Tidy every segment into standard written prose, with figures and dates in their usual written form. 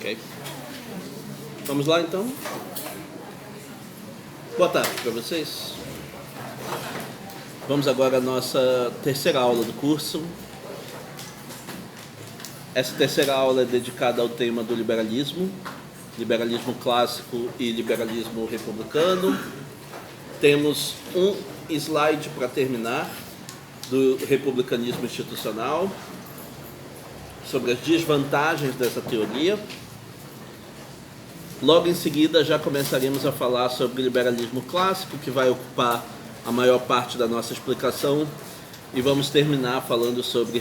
Ok? Vamos lá então? Boa tarde para vocês. Vamos agora à nossa terceira aula do curso. Essa terceira aula é dedicada ao tema do liberalismo clássico e liberalismo republicano. Temos um slide para terminar do republicanismo institucional, sobre as desvantagens dessa teoria. Logo em seguida já começaremos a falar sobre liberalismo clássico, que vai ocupar a maior parte da nossa explicação, e vamos terminar falando sobre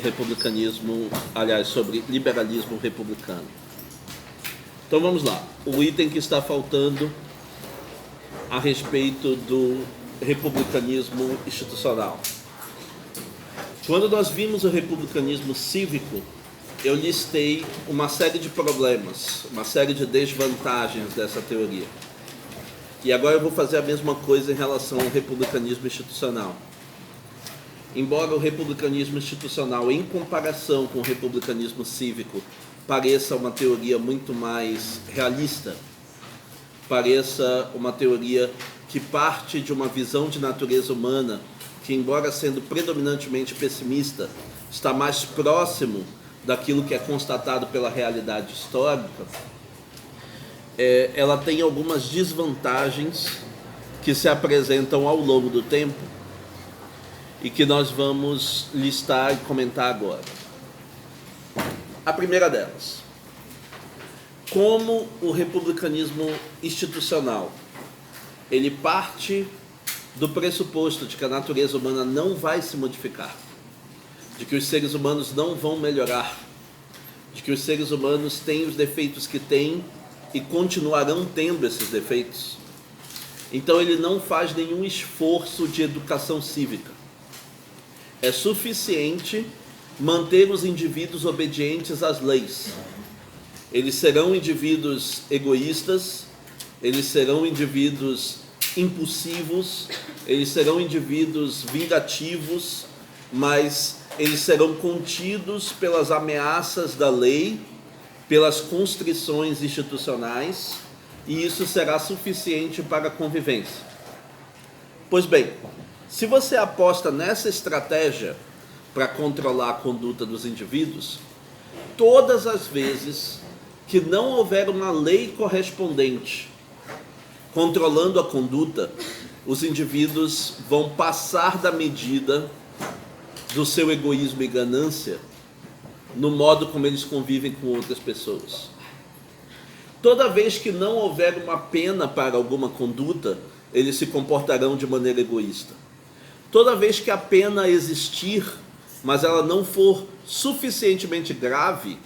sobre liberalismo republicano. Então vamos lá. O item que está faltando a respeito do republicanismo institucional. Quando nós vimos o republicanismo cívico, eu listei uma série de problemas, uma série de desvantagens dessa teoria. E agora eu vou fazer a mesma coisa em relação ao republicanismo institucional. Embora o republicanismo institucional, em comparação com o republicanismo cívico, pareça uma teoria muito mais realista, pareça uma teoria que parte de uma visão de natureza humana que, embora sendo predominantemente pessimista, está mais próximo daquilo que é constatado pela realidade histórica, ela tem algumas desvantagens que se apresentam ao longo do tempo e que nós vamos listar e comentar agora. A primeira delas: como o republicanismo institucional ele parte do pressuposto de que a natureza humana não vai se modificar, de que os seres humanos não vão melhorar, de que os seres humanos têm os defeitos que têm e continuarão tendo esses defeitos. Então ele não faz nenhum esforço de educação cívica. É suficiente manter os indivíduos obedientes às leis. Eles serão indivíduos egoístas, eles serão indivíduos impulsivos, eles serão indivíduos vingativos, mas eles serão contidos pelas ameaças da lei, pelas constrições institucionais, e isso será suficiente para a convivência. Pois bem, se você aposta nessa estratégia para controlar a conduta dos indivíduos, todas as vezes que não houver uma lei correspondente controlando a conduta, os indivíduos vão passar da medida do seu egoísmo e ganância no modo como eles convivem com outras pessoas. Toda vez que não houver uma pena para alguma conduta, eles se comportarão de maneira egoísta. Toda vez que a pena existir, mas ela não for suficientemente grave,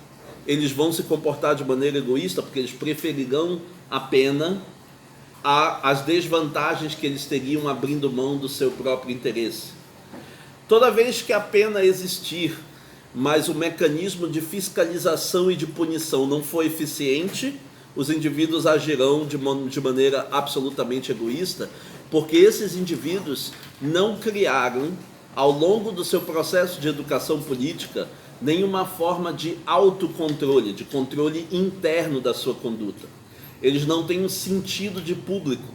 eles vão se comportar de maneira egoísta, porque eles preferirão a pena às desvantagens que eles teriam abrindo mão do seu próprio interesse. Toda vez que a pena existir, mas o mecanismo de fiscalização e de punição não for eficiente, os indivíduos agirão de maneira absolutamente egoísta, porque esses indivíduos não criaram, ao longo do seu processo de educação política, nenhuma forma de autocontrole, de controle interno da sua conduta. Eles não têm um sentido de público.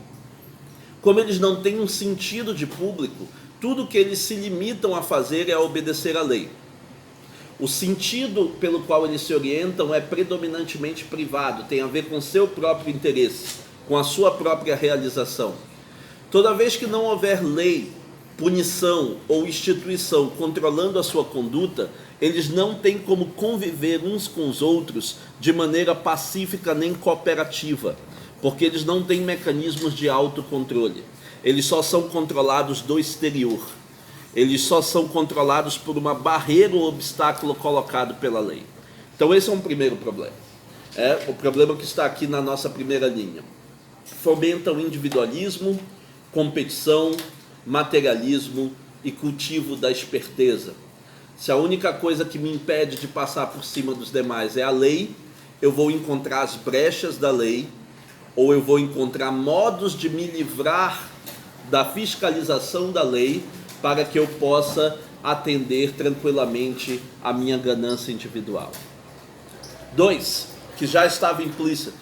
Como eles não têm um sentido de público, tudo que eles se limitam a fazer é obedecer à lei. O sentido pelo qual eles se orientam é predominantemente privado, tem a ver com seu próprio interesse, com a sua própria realização. Toda vez que não houver lei, punição ou instituição controlando a sua conduta, eles não têm como conviver uns com os outros de maneira pacífica nem cooperativa, porque eles não têm mecanismos de autocontrole. Eles só são controlados do exterior. Eles só são controlados por uma barreira ou obstáculo colocado pela lei. Então esse é um primeiro problema. É o problema que está aqui na nossa primeira linha. Fomenta o individualismo, competição, materialismo e cultivo da esperteza. Se a única coisa que me impede de passar por cima dos demais é a lei, eu vou encontrar as brechas da lei, ou eu vou encontrar modos de me livrar da fiscalização da lei para que eu possa atender tranquilamente a minha ganância individual. 2. que já estava implícito.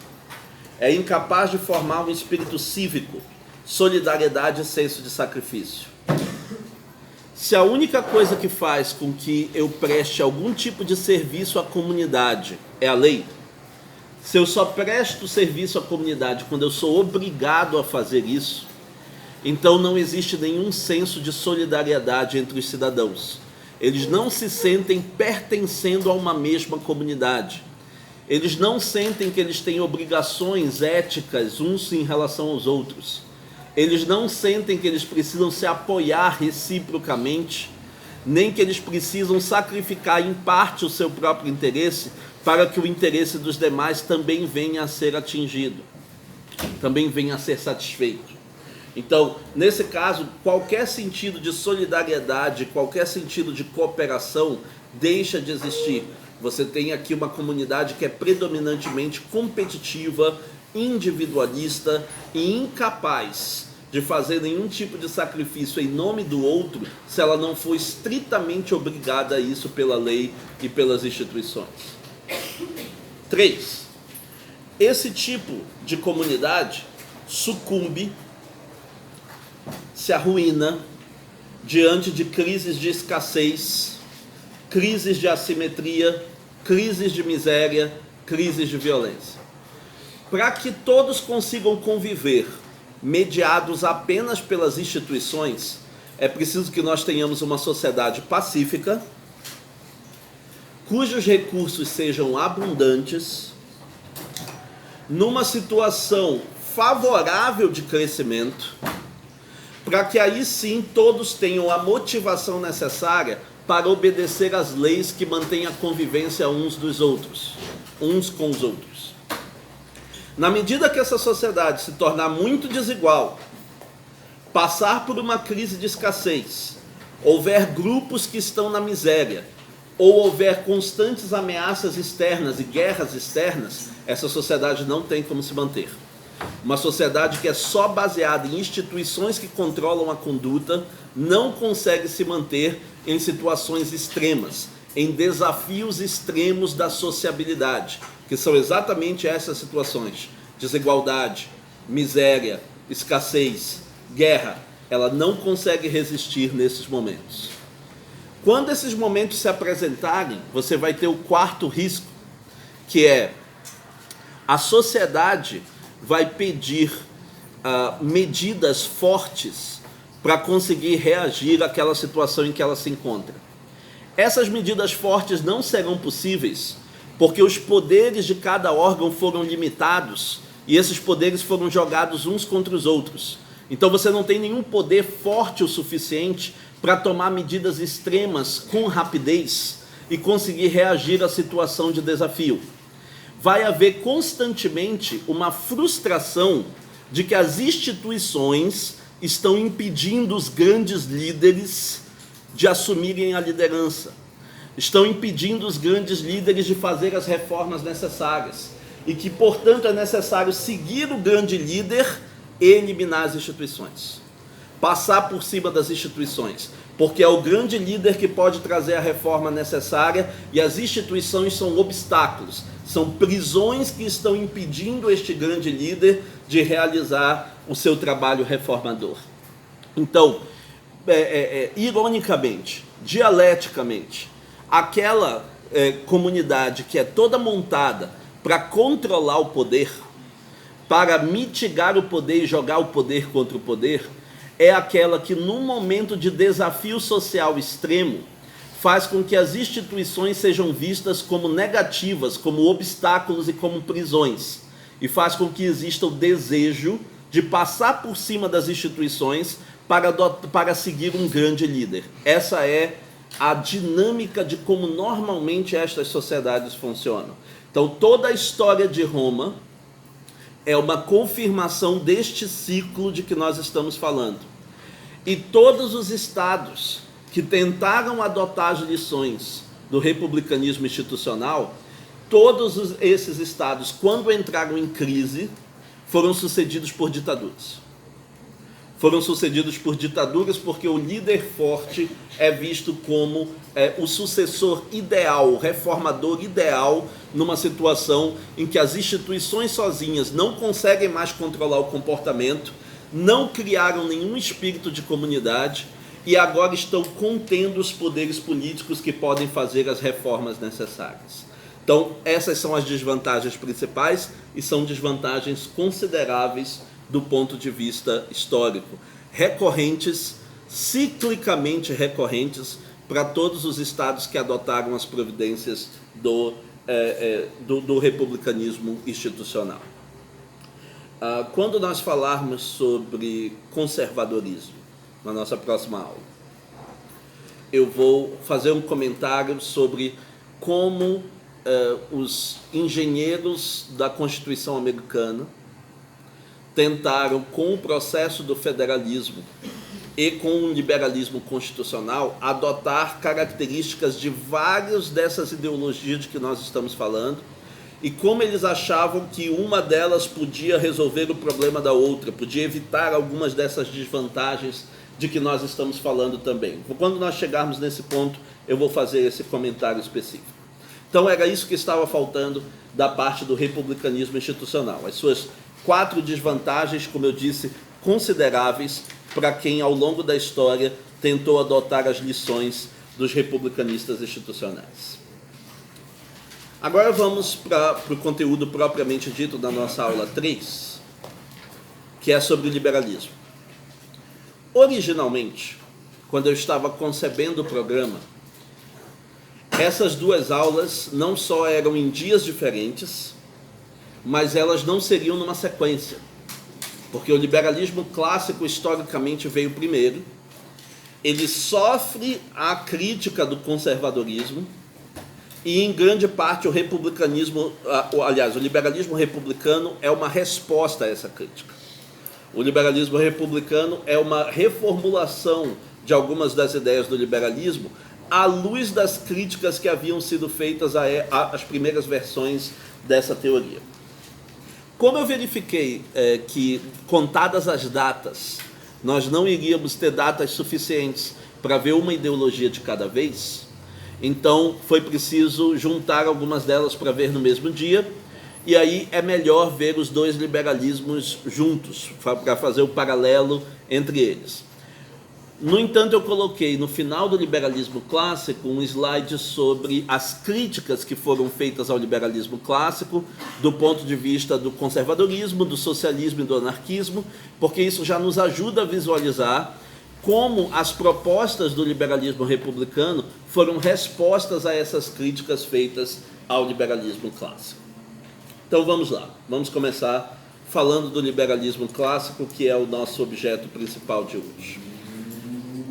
É incapaz de formar um espírito cívico, solidariedade e senso de sacrifício. Se a única coisa que faz com que eu preste algum tipo de serviço à comunidade é a lei, se eu só presto serviço à comunidade quando eu sou obrigado a fazer isso, então não existe nenhum senso de solidariedade entre os cidadãos. Eles não se sentem pertencendo a uma mesma comunidade. Eles não sentem que eles têm obrigações éticas uns em relação aos outros. Eles não sentem que eles precisam se apoiar reciprocamente, nem que eles precisam sacrificar em parte o seu próprio interesse para que o interesse dos demais também venha a ser atingido, também venha a ser satisfeito. Então, nesse caso, qualquer sentido de solidariedade, qualquer sentido de cooperação deixa de existir. Você tem aqui uma comunidade que é predominantemente competitiva, individualista e incapaz de fazer nenhum tipo de sacrifício em nome do outro se ela não for estritamente obrigada a isso pela lei e pelas instituições. 3. Esse tipo de comunidade sucumbe, se arruína diante de crises de escassez, crises de assimetria, crises de miséria, crises de violência. Para que todos consigam conviver mediados apenas pelas instituições, é preciso que nós tenhamos uma sociedade pacífica, cujos recursos sejam abundantes, numa situação favorável de crescimento, para que aí sim todos tenham a motivação necessária para obedecer às leis que mantêm a convivência uns com os outros. Na medida que essa sociedade se tornar muito desigual, passar por uma crise de escassez, houver grupos que estão na miséria, ou houver constantes ameaças externas e guerras externas, essa sociedade não tem como se manter. Uma sociedade que é só baseada em instituições que controlam a conduta não consegue se manter em situações extremas, em desafios extremos da sociabilidade, que são exatamente essas situações: desigualdade, miséria, escassez, guerra. Ela não consegue resistir nesses momentos. Quando esses momentos se apresentarem, você vai ter o quarto risco, que é a sociedade vai pedir medidas fortes para conseguir reagir àquela situação em que ela se encontra. Essas medidas fortes não serão possíveis porque os poderes de cada órgão foram limitados e esses poderes foram jogados uns contra os outros. Então você não tem nenhum poder forte o suficiente para tomar medidas extremas com rapidez e conseguir reagir à situação de desafio. Vai haver constantemente uma frustração de que as instituições estão impedindo os grandes líderes de assumirem a liderança, estão impedindo os grandes líderes de fazer as reformas necessárias e que, portanto, é necessário seguir o grande líder e eliminar as instituições, passar por cima das instituições, porque é o grande líder que pode trazer a reforma necessária e as instituições são obstáculos, são prisões que estão impedindo este grande líder de realizar o seu trabalho reformador. Então, ironicamente, dialeticamente, aquela comunidade que é toda montada para controlar o poder, para mitigar o poder e jogar o poder contra o poder, é aquela que, num momento de desafio social extremo, faz com que as instituições sejam vistas como negativas, como obstáculos e como prisões, e faz com que exista o desejo de passar por cima das instituições para seguir um grande líder. Essa é a dinâmica de como normalmente estas sociedades funcionam. Então, toda a história de Roma é uma confirmação deste ciclo de que nós estamos falando. E todos os estados que tentaram adotar as lições do republicanismo institucional, todos esses estados, quando entraram em crise, foram sucedidos por ditaduras. foram sucedidos por ditaduras porque o líder forte é visto como o sucessor ideal, o reformador ideal, numa situação em que as instituições sozinhas não conseguem mais controlar o comportamento, não criaram nenhum espírito de comunidade e agora estão contendo os poderes políticos que podem fazer as reformas necessárias. Então, essas são as desvantagens principais e são desvantagens consideráveis do ponto de vista histórico, recorrentes, ciclicamente recorrentes, para todos os estados que adotaram as providências do republicanismo institucional. Quando nós falarmos sobre conservadorismo, na nossa próxima aula, eu vou fazer um comentário sobre como os engenheiros da Constituição americana tentaram, com o processo do federalismo e com o liberalismo constitucional, adotar características de várias dessas ideologias de que nós estamos falando, e como eles achavam que uma delas podia resolver o problema da outra, podia evitar algumas dessas desvantagens de que nós estamos falando também. Quando nós chegarmos nesse ponto, eu vou fazer esse comentário específico. Então, era isso que estava faltando da parte do republicanismo institucional. As suas 4 desvantagens, como eu disse, consideráveis para quem, ao longo da história, tentou adotar as lições dos republicanistas institucionais. Agora vamos para o conteúdo propriamente dito da nossa aula 3, que é sobre o liberalismo. Originalmente, quando eu estava concebendo o programa, essas 2 aulas não só eram em dias diferentes, mas elas não seriam numa sequência, porque o liberalismo clássico historicamente veio primeiro, ele sofre a crítica do conservadorismo e, em grande parte, o republicanismo, aliás, o liberalismo republicano é uma resposta a essa crítica. O liberalismo republicano é uma reformulação de algumas das ideias do liberalismo à luz das críticas que haviam sido feitas às primeiras versões dessa teoria. Como eu verifiquei que, contadas as datas, nós não iríamos ter datas suficientes para ver uma ideologia de cada vez, então foi preciso juntar algumas delas para ver no mesmo dia, e aí é melhor ver os 2 liberalismos juntos, para fazer o paralelo entre eles. No entanto, eu coloquei no final do liberalismo clássico um slide sobre as críticas que foram feitas ao liberalismo clássico do ponto de vista do conservadorismo, do socialismo e do anarquismo, porque isso já nos ajuda a visualizar como as propostas do liberalismo republicano foram respostas a essas críticas feitas ao liberalismo clássico. Então vamos lá, vamos começar falando do liberalismo clássico, que é o nosso objeto principal de hoje.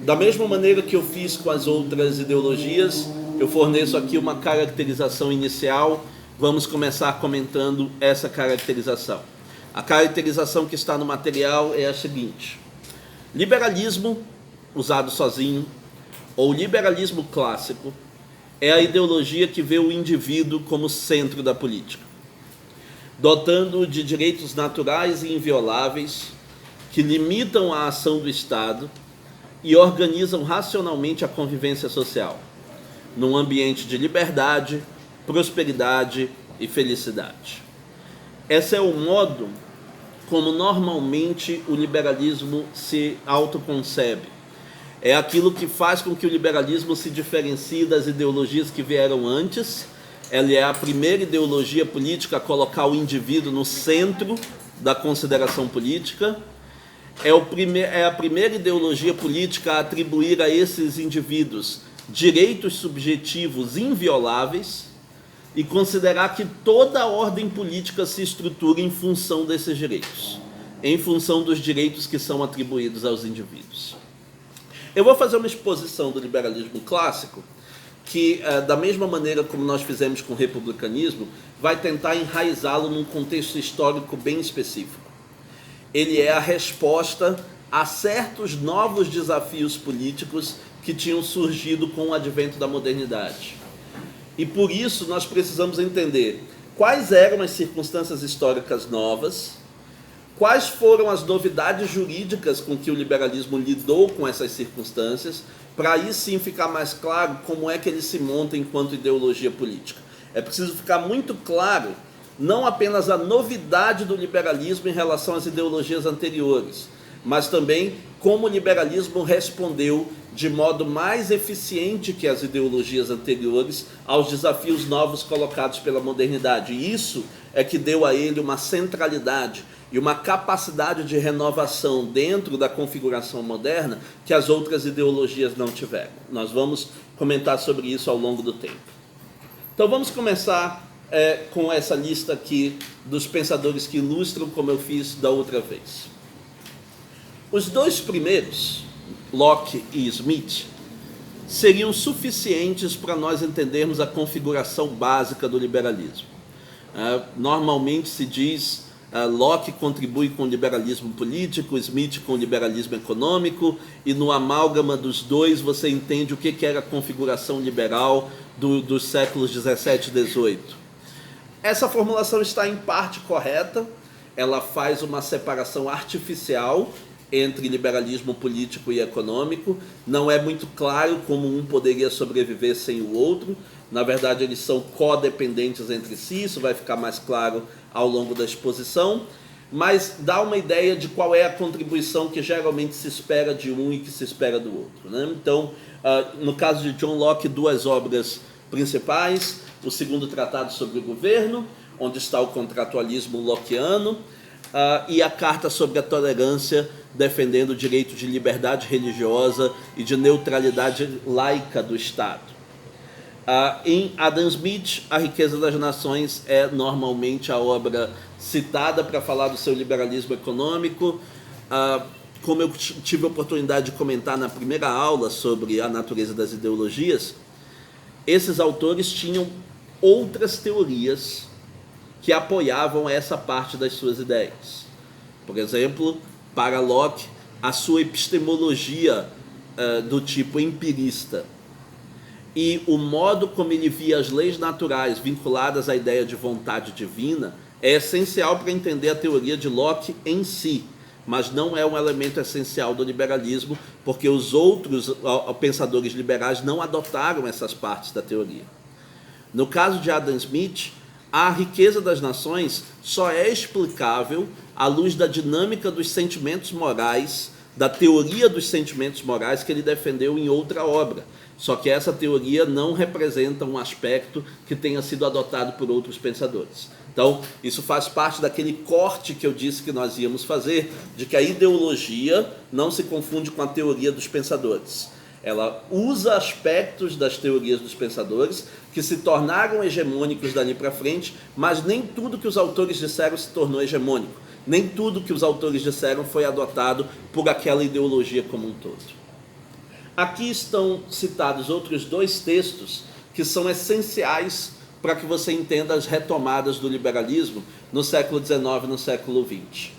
Da mesma maneira que eu fiz com as outras ideologias, eu forneço aqui uma caracterização inicial. Vamos começar comentando essa caracterização. A caracterização que está no material é a seguinte: liberalismo, usado sozinho, ou liberalismo clássico, é a ideologia que vê o indivíduo como centro da política, dotando-o de direitos naturais e invioláveis que limitam a ação do Estado e organizam racionalmente a convivência social, num ambiente de liberdade, prosperidade e felicidade. Esse é o modo como normalmente o liberalismo se autoconcebe. É aquilo que faz com que o liberalismo se diferencie das ideologias que vieram antes. Ela é a primeira ideologia política a colocar o indivíduo no centro da consideração política. É a primeira ideologia política a atribuir a esses indivíduos direitos subjetivos invioláveis e considerar que toda a ordem política se estrutura em função desses direitos, em função dos direitos que são atribuídos aos indivíduos. Eu vou fazer uma exposição do liberalismo clássico que, da mesma maneira como nós fizemos com o republicanismo, vai tentar enraizá-lo num contexto histórico bem específico. Ele é a resposta a certos novos desafios políticos que tinham surgido com o advento da modernidade. E por isso nós precisamos entender quais eram as circunstâncias históricas novas, quais foram as novidades jurídicas com que o liberalismo lidou com essas circunstâncias, para aí sim ficar mais claro como é que ele se monta enquanto ideologia política. É preciso ficar muito claro não apenas a novidade do liberalismo em relação às ideologias anteriores, mas também como o liberalismo respondeu de modo mais eficiente que as ideologias anteriores aos desafios novos colocados pela modernidade. E isso é que deu a ele uma centralidade e uma capacidade de renovação dentro da configuração moderna que as outras ideologias não tiveram. Nós vamos comentar sobre isso ao longo do tempo. Então vamos começar com essa lista aqui dos pensadores que ilustram, como eu fiz da outra vez. Os dois primeiros, Locke e Smith, seriam suficientes para nós entendermos a configuração básica do liberalismo. Normalmente se diz Locke contribui com o liberalismo político, Smith com o liberalismo econômico, e no amálgama dos dois você entende o que era a configuração liberal dos séculos 17 e 18. Essa formulação está em parte correta, ela faz uma separação artificial entre liberalismo político e econômico. Não é muito claro como um poderia sobreviver sem o outro. Na verdade, eles são codependentes entre si, isso vai ficar mais claro ao longo da exposição, mas dá uma ideia de qual é a contribuição que geralmente se espera de um e que se espera do outro, né? Então, no caso de John Locke, duas obras principais: o segundo tratado sobre o governo, onde está o contratualismo lockeano, e a carta sobre a tolerância, defendendo o direito de liberdade religiosa e de neutralidade laica do Estado. Em Adam Smith, A Riqueza das Nações é normalmente a obra citada para falar do seu liberalismo econômico. Como eu tive a oportunidade de comentar na primeira aula sobre a natureza das ideologias, esses autores tinham outras teorias que apoiavam essa parte das suas ideias. Por exemplo, para Locke, a sua epistemologia do tipo empirista e o modo como ele via as leis naturais vinculadas à ideia de vontade divina é essencial para entender a teoria de Locke em si, mas não é um elemento essencial do liberalismo, porque os outros pensadores liberais não adotaram essas partes da teoria. No caso de Adam Smith, a riqueza das nações só é explicável à luz da dinâmica dos sentimentos morais, da teoria dos sentimentos morais que ele defendeu em outra obra. Só que essa teoria não representa um aspecto que tenha sido adotado por outros pensadores. Então, isso faz parte daquele corte que eu disse que nós íamos fazer, de que a ideologia não se confunde com a teoria dos pensadores. Ela usa aspectos das teorias dos pensadores que se tornaram hegemônicos dali para frente, mas nem tudo que os autores disseram se tornou hegemônico. Nem tudo que os autores disseram foi adotado por aquela ideologia como um todo. Aqui estão citados outros dois textos que são essenciais para que você entenda as retomadas do liberalismo no século XIX e no século XX.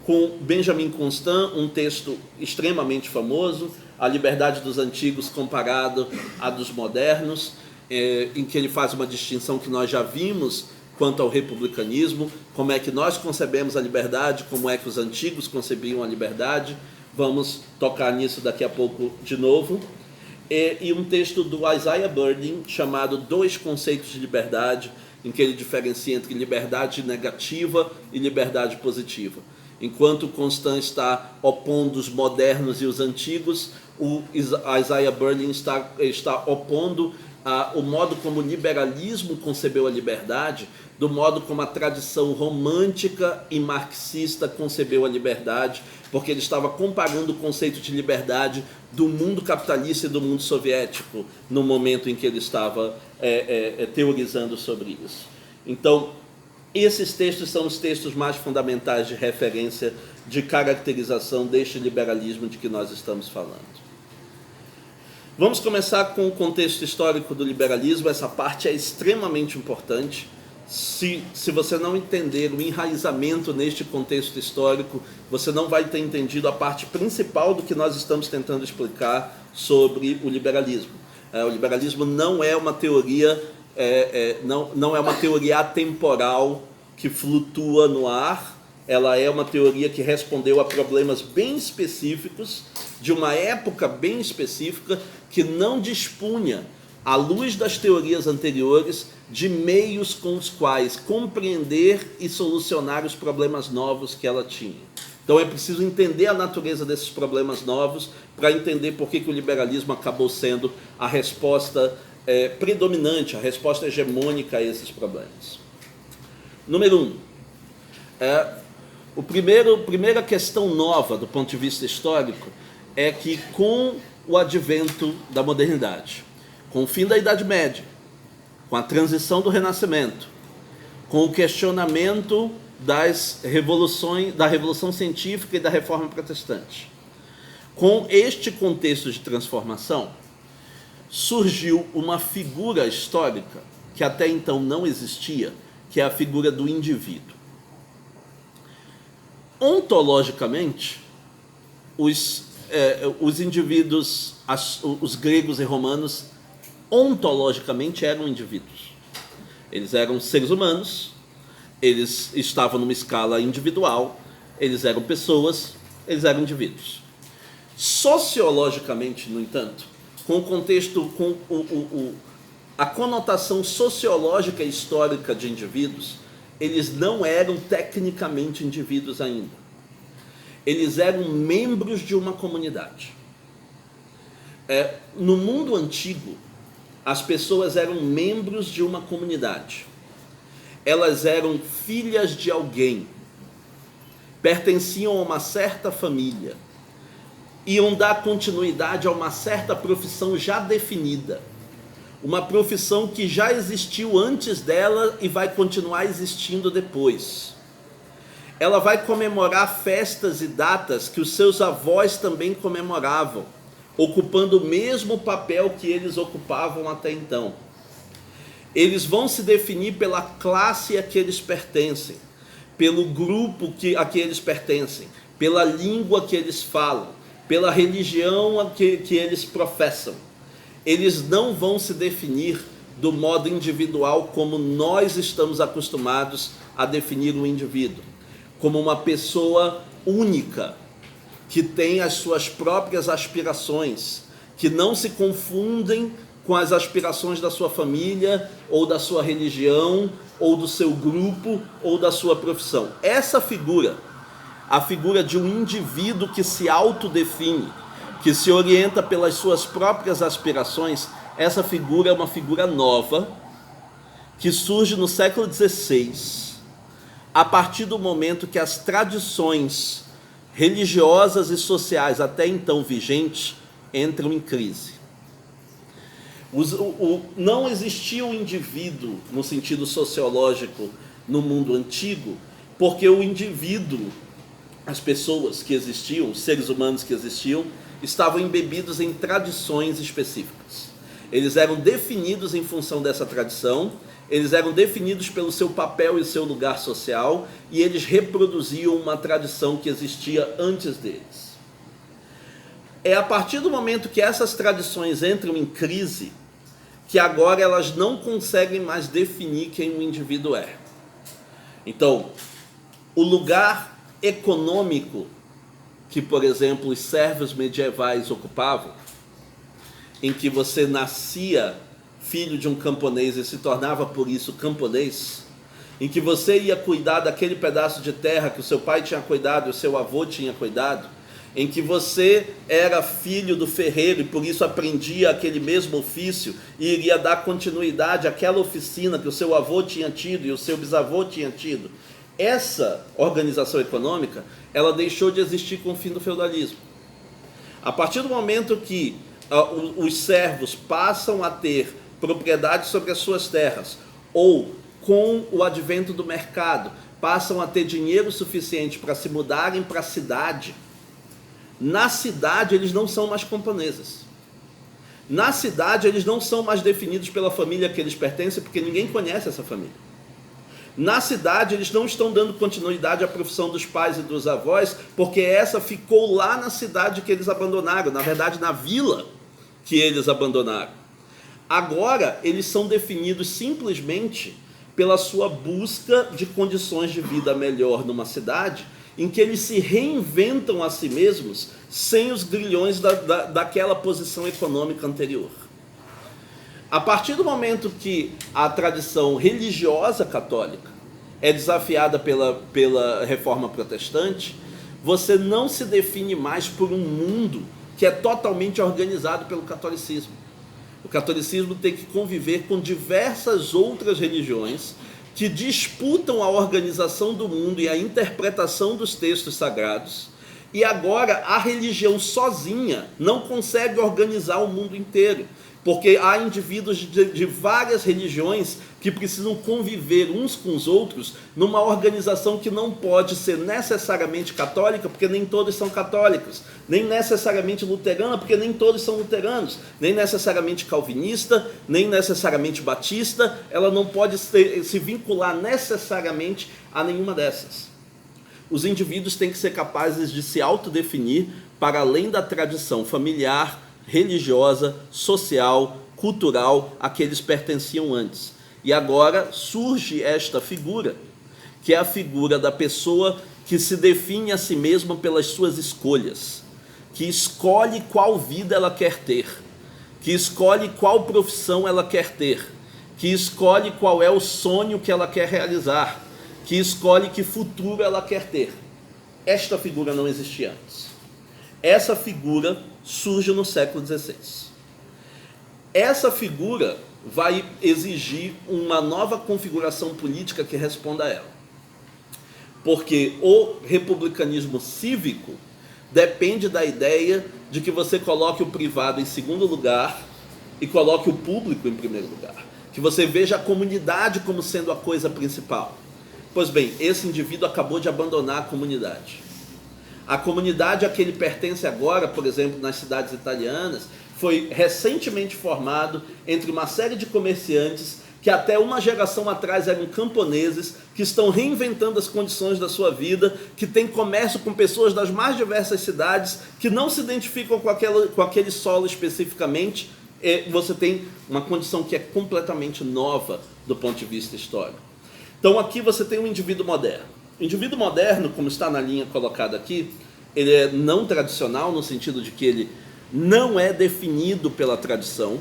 Com Benjamin Constant, um texto extremamente famoso, A Liberdade dos Antigos comparado à dos modernos, em que ele faz uma distinção que nós já vimos quanto ao republicanismo, como é que nós concebemos a liberdade, como é que os antigos concebiam a liberdade. Vamos tocar nisso daqui a pouco de novo. E um texto do Isaiah Berlin chamado Dois Conceitos de Liberdade, em que ele diferencia entre liberdade negativa e liberdade positiva. Enquanto Constant está opondo os modernos e os antigos, o Isaiah Berlin está opondo o modo como o liberalismo concebeu a liberdade do modo como a tradição romântica e marxista concebeu a liberdade, porque ele estava comparando o conceito de liberdade do mundo capitalista e do mundo soviético no momento em que ele estava teorizando sobre isso. Então, esses textos são os textos mais fundamentais de referência, de caracterização deste liberalismo de que nós estamos falando. Vamos começar com o contexto histórico do liberalismo. Essa parte é extremamente importante. Se você não entender o enraizamento neste contexto histórico, você não vai ter entendido a parte principal do que nós estamos tentando explicar sobre o liberalismo. O liberalismo não é uma teoria, não é uma teoria atemporal que flutua no ar ela é uma teoria que respondeu a problemas bem específicos, de uma época bem específica, que não dispunha, à luz das teorias anteriores, de meios com os quais compreender e solucionar os problemas novos que ela tinha. Então é preciso entender a natureza desses problemas novos para entender por que o liberalismo acabou sendo a resposta predominante, a resposta hegemônica a esses problemas. Número 1. A primeira questão nova do ponto de vista histórico é que, com o advento da modernidade, com o fim da Idade Média, com a transição do Renascimento, com o questionamento das revoluções, da Revolução Científica e da Reforma Protestante, com este contexto de transformação, surgiu uma figura histórica que até então não existia, que é a figura do indivíduo. Ontologicamente, os indivíduos, os gregos e romanos, ontologicamente eram indivíduos. Eles eram seres humanos, eles estavam numa escala individual, eles eram pessoas, eles eram indivíduos. Sociologicamente, no entanto, com o contexto, com a conotação sociológica e histórica de indivíduos, eles não eram tecnicamente indivíduos ainda. Eles eram membros de uma comunidade. No mundo antigo, as pessoas eram membros de uma comunidade. Elas eram filhas de alguém, pertenciam a uma certa família, iam dar continuidade a uma certa profissão já definida, uma profissão que já existiu antes dela e vai continuar existindo depois. Ela vai comemorar festas e datas que os seus avós também comemoravam, ocupando o mesmo papel que eles ocupavam até então. Eles vão se definir pela classe a que eles pertencem, pelo grupo a que eles pertencem, pela língua que eles falam, pela religião a que eles professam. Eles não vão se definir do modo individual como nós estamos acostumados a definir o indivíduo, como uma pessoa única, que tem as suas próprias aspirações, que não se confundem com as aspirações da sua família, ou da sua religião, ou do seu grupo, ou da sua profissão. Essa figura, a figura de um indivíduo que se autodefine, que se orienta pelas suas próprias aspirações, essa figura é uma figura nova, que surge no século XVI, a partir do momento que as tradições religiosas e sociais até então vigentes entram em crise. Não existia o indivíduo no sentido sociológico no mundo antigo, porque o indivíduo, as pessoas que existiam, os seres humanos que existiam, estavam embebidos em tradições específicas. Eles eram definidos em função dessa tradição, eles eram definidos pelo seu papel e seu lugar social, e eles reproduziam uma tradição que existia antes deles. É a partir do momento que essas tradições entram em crise, que agora elas não conseguem mais definir quem o indivíduo é. Então, o lugar econômico que, por exemplo, os servos medievais ocupavam, em que você nascia filho de um camponês e se tornava por isso camponês, em que você ia cuidar daquele pedaço de terra que o seu pai tinha cuidado e o seu avô tinha cuidado, em que você era filho do ferreiro e por isso aprendia aquele mesmo ofício e iria dar continuidade àquela oficina que o seu avô tinha tido e o seu bisavô tinha tido. Essa organização econômica, ela deixou de existir com o fim do feudalismo. A partir do momento que os servos passam a ter propriedade sobre as suas terras, ou com o advento do mercado, passam a ter dinheiro suficiente para se mudarem para a cidade, na cidade eles não são mais camponeses. Na cidade eles não são mais definidos pela família a que eles pertencem, porque ninguém conhece essa família. Na cidade eles não estão dando continuidade à profissão dos pais e dos avós, porque essa ficou lá na cidade que eles abandonaram, na verdade na vila que eles abandonaram. Agora eles são definidos simplesmente pela sua busca de condições de vida melhor numa cidade, em que eles se reinventam a si mesmos sem os grilhões daquela posição econômica anterior. A partir do momento que a tradição religiosa católica é desafiada pela reforma protestante, você não se define mais por um mundo que é totalmente organizado pelo catolicismo. O catolicismo tem que conviver com diversas outras religiões que disputam a organização do mundo e a interpretação dos textos sagrados, e agora a religião sozinha não consegue organizar o mundo inteiro, porque há indivíduos de várias religiões que precisam conviver uns com os outros numa organização que não pode ser necessariamente católica, porque nem todos são católicos, nem necessariamente luterana, porque nem todos são luteranos, nem necessariamente calvinista, nem necessariamente batista. Ela não pode se vincular necessariamente a nenhuma dessas. Os indivíduos têm que ser capazes de se autodefinir para além da tradição familiar, religiosa, social, cultural a que eles pertenciam antes. E agora surge esta figura, que é a figura da pessoa que se define a si mesma pelas suas escolhas, que escolhe qual vida ela quer ter, que escolhe qual profissão ela quer ter, que escolhe qual é o sonho que ela quer realizar, que escolhe que futuro ela quer ter. Esta figura não existia antes. Essa figura surge no século XVI. Essa figura vai exigir uma nova configuração política que responda a ela. Porque o republicanismo cívico depende da ideia de que você coloque o privado em segundo lugar e coloque o público em primeiro lugar. Que você veja a comunidade como sendo a coisa principal. Pois bem, esse indivíduo acabou de abandonar a comunidade. A comunidade a que ele pertence agora, por exemplo, nas cidades italianas, foi recentemente formado entre uma série de comerciantes que até uma geração atrás eram camponeses, que estão reinventando as condições da sua vida, que tem comércio com pessoas das mais diversas cidades, que não se identificam com aquele solo especificamente. Você tem uma condição que é completamente nova do ponto de vista histórico. Então aqui você tem um indivíduo moderno. O indivíduo moderno, como está na linha colocada aqui, ele é não tradicional no sentido de que ele não é definido pela tradição,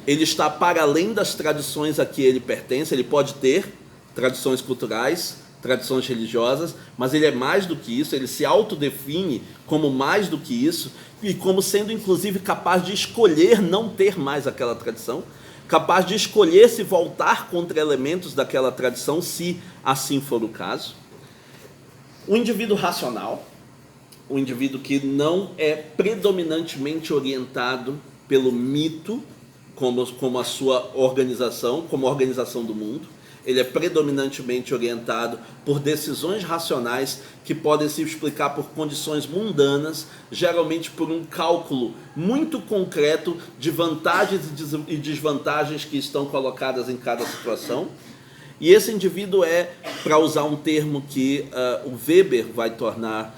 ele está para além das tradições a que ele pertence. Ele pode ter tradições culturais, tradições religiosas, mas ele é mais do que isso, ele se autodefine como mais do que isso, e como sendo inclusive capaz de escolher não ter mais aquela tradição, capaz de escolher se voltar contra elementos daquela tradição, se assim for o caso. O indivíduo racional, o indivíduo que não é predominantemente orientado pelo mito como a sua organização, como a organização do mundo. Ele é predominantemente orientado por decisões racionais que podem se explicar por condições mundanas, geralmente por um cálculo muito concreto de vantagens e desvantagens que estão colocadas em cada situação. E esse indivíduo é, para usar um termo que o Weber vai tornar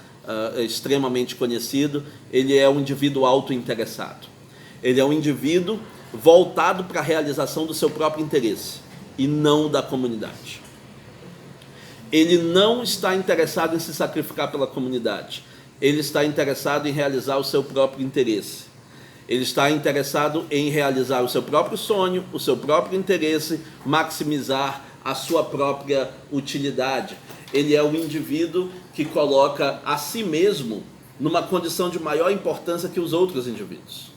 extremamente conhecido, ele é um indivíduo autointeressado. Ele é um indivíduo voltado para a realização do seu próprio interesse e não da comunidade. Ele não está interessado em se sacrificar pela comunidade. Ele está interessado em realizar o seu próprio interesse. Ele está interessado em realizar o seu próprio sonho, o seu próprio interesse, maximizar a sua própria utilidade. Ele é o indivíduo que coloca a si mesmo numa condição de maior importância que os outros indivíduos.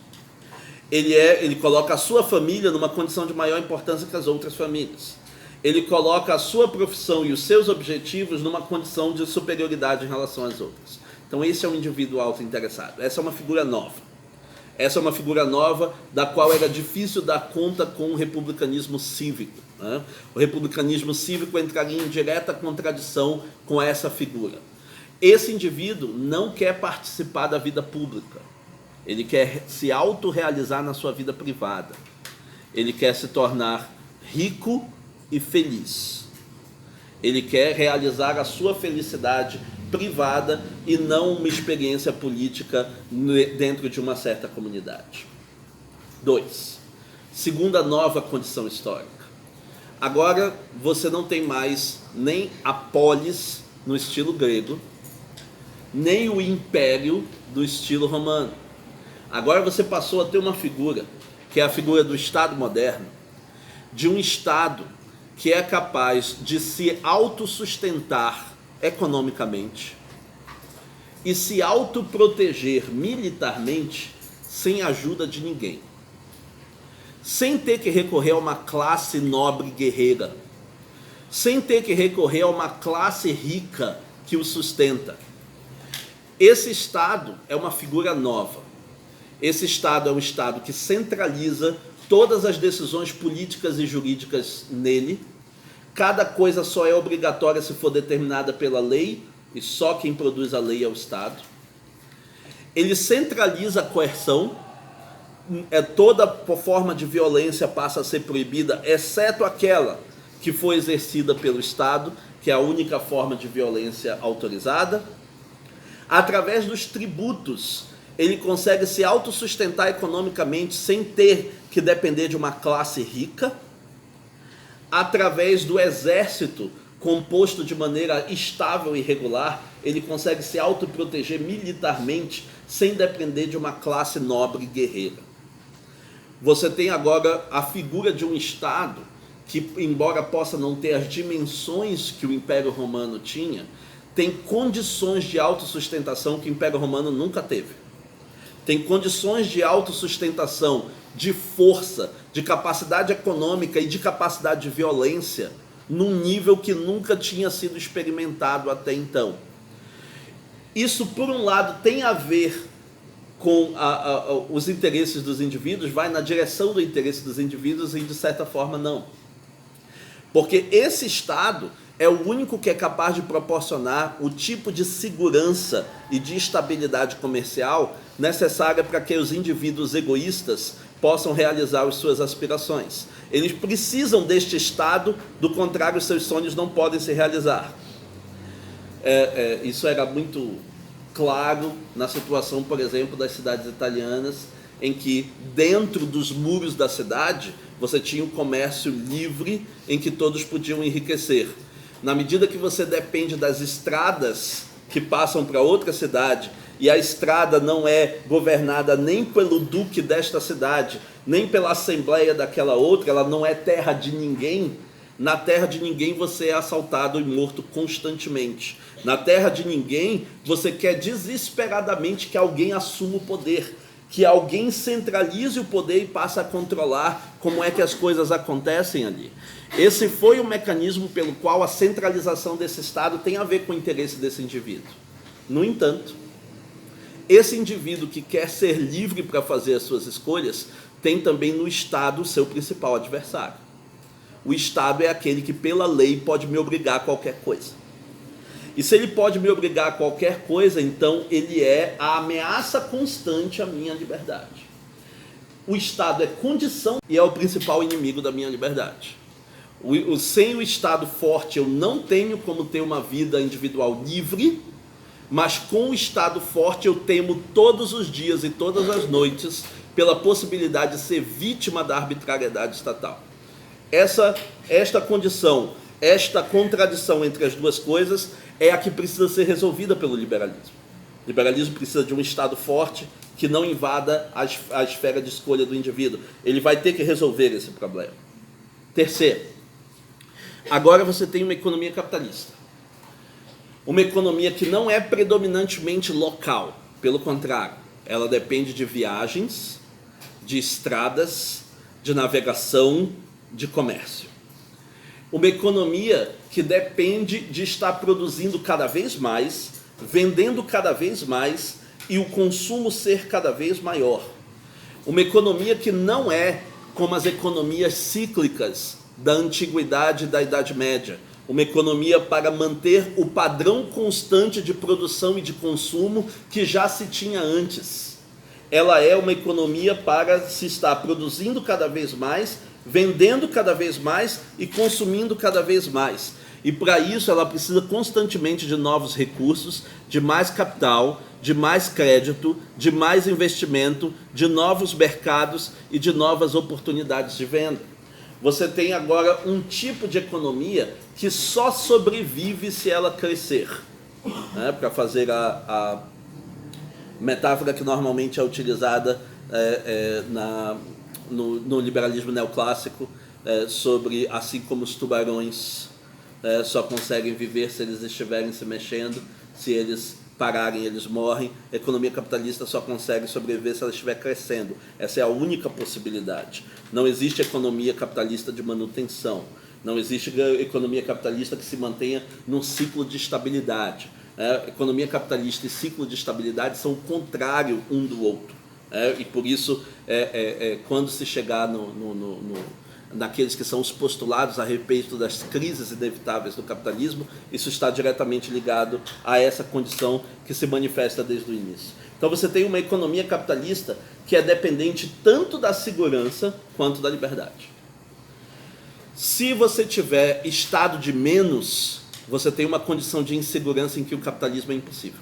Ele coloca a sua família numa condição de maior importância que as outras famílias. Ele coloca a sua profissão e os seus objetivos numa condição de superioridade em relação às outras. Então esse é um indivíduo autointeressado. Essa é uma figura nova. Essa é uma figura nova da qual era difícil dar conta com o republicanismo cívico, né? O republicanismo cívico entraria em direta contradição com essa figura. Esse indivíduo não quer participar da vida pública. Ele quer se autorrealizar na sua vida privada. Ele quer se tornar rico e feliz. Ele quer realizar a sua felicidade privada e não uma experiência política dentro de uma certa comunidade. 2. Segunda nova condição histórica. Agora você não tem mais nem a polis no estilo grego, nem o império do estilo romano. Agora você passou a ter uma figura, que é a figura do Estado moderno, de um Estado que é capaz de se autossustentar economicamente e se autoproteger militarmente sem ajuda de ninguém, sem ter que recorrer a uma classe nobre guerreira, sem ter que recorrer a uma classe rica que o sustenta. Esse Estado é uma figura nova. Esse Estado é um Estado que centraliza todas as decisões políticas e jurídicas nele. Cada coisa só é obrigatória se for determinada pela lei, e só quem produz a lei é o Estado. Ele centraliza a coerção, toda forma de violência passa a ser proibida, exceto aquela que foi exercida pelo Estado, que é a única forma de violência autorizada. Através dos tributos, ele consegue se autossustentar economicamente sem ter que depender de uma classe rica. Através do exército, composto de maneira estável e regular, ele consegue se autoproteger militarmente sem depender de uma classe nobre guerreira. Você tem agora a figura de um Estado que, embora possa não ter as dimensões que o Império Romano tinha, tem condições de autossustentação que o Império Romano nunca teve. Tem condições de autossustentação, de força, de capacidade econômica e de capacidade de violência num nível que nunca tinha sido experimentado até então. Isso, por um lado, tem a ver com os interesses dos indivíduos, vai na direção do interesse dos indivíduos e, de certa forma, não. Porque esse Estado é o único que é capaz de proporcionar o tipo de segurança e de estabilidade comercial necessária para que os indivíduos egoístas possam realizar as suas aspirações. Eles precisam deste Estado, do contrário, seus sonhos não podem se realizar. Isso era muito claro na situação, por exemplo, das cidades italianas, em que dentro dos muros da cidade você tinha um comércio livre em que todos podiam enriquecer. Na medida que você depende das estradas que passam para outra cidade, e a estrada não é governada nem pelo duque desta cidade, nem pela assembleia daquela outra, ela não é terra de ninguém. Na terra de ninguém você é assaltado e morto constantemente. Na terra de ninguém você quer desesperadamente que alguém assuma o poder, que alguém centralize o poder e passe a controlar como é que as coisas acontecem ali. Esse foi o mecanismo pelo qual a centralização desse Estado tem a ver com o interesse desse indivíduo. No entanto, esse indivíduo que quer ser livre para fazer as suas escolhas tem também no Estado o seu principal adversário. O Estado é aquele que, pela lei, pode me obrigar a qualquer coisa. E se ele pode me obrigar a qualquer coisa, então ele é a ameaça constante à minha liberdade. O Estado é condição e é o principal inimigo da minha liberdade. Sem o Estado forte, eu não tenho como ter uma vida individual livre, mas com o Estado forte eu temo todos os dias e todas as noites pela possibilidade de ser vítima da arbitrariedade estatal. Esta condição, esta contradição entre as duas coisas é a que precisa ser resolvida pelo liberalismo. O liberalismo precisa de um Estado forte que não invada a esfera de escolha do indivíduo. Ele vai ter que resolver esse problema. Terceiro, agora você tem uma economia capitalista. Uma economia que não é predominantemente local. Pelo contrário, ela depende de viagens, de estradas, de navegação, de comércio. Uma economia que depende de estar produzindo cada vez mais, vendendo cada vez mais e o consumo ser cada vez maior. Uma economia que não é como as economias cíclicas da antiguidade e da Idade Média. Uma economia para manter o padrão constante de produção e de consumo que já se tinha antes. Ela é uma economia para se estar produzindo cada vez mais, vendendo cada vez mais e consumindo cada vez mais. E para isso ela precisa constantemente de novos recursos, de mais capital, de mais crédito, de mais investimento, de novos mercados e de novas oportunidades de venda. você tem agora um tipo de economia que só sobrevive se ela crescer. Né? Para fazer a metáfora que normalmente é utilizada no liberalismo neoclássico, sobre assim como os tubarões só conseguem viver se eles estiverem se mexendo, se eles pararem eles morrem, a economia capitalista só consegue sobreviver se ela estiver crescendo. Essa é a única possibilidade. Não existe economia capitalista de manutenção, não existe economia capitalista que se mantenha num ciclo de estabilidade. Economia capitalista e ciclo de estabilidade são o contrário um do outro. E por isso, quando se chegar naqueles que são os postulados a respeito das crises inevitáveis do capitalismo, isso está diretamente ligado a essa condição que se manifesta desde o início. Então você tem uma economia capitalista que é dependente tanto da segurança quanto da liberdade. Se você tiver estado de menos, você tem uma condição de insegurança em que o capitalismo é impossível.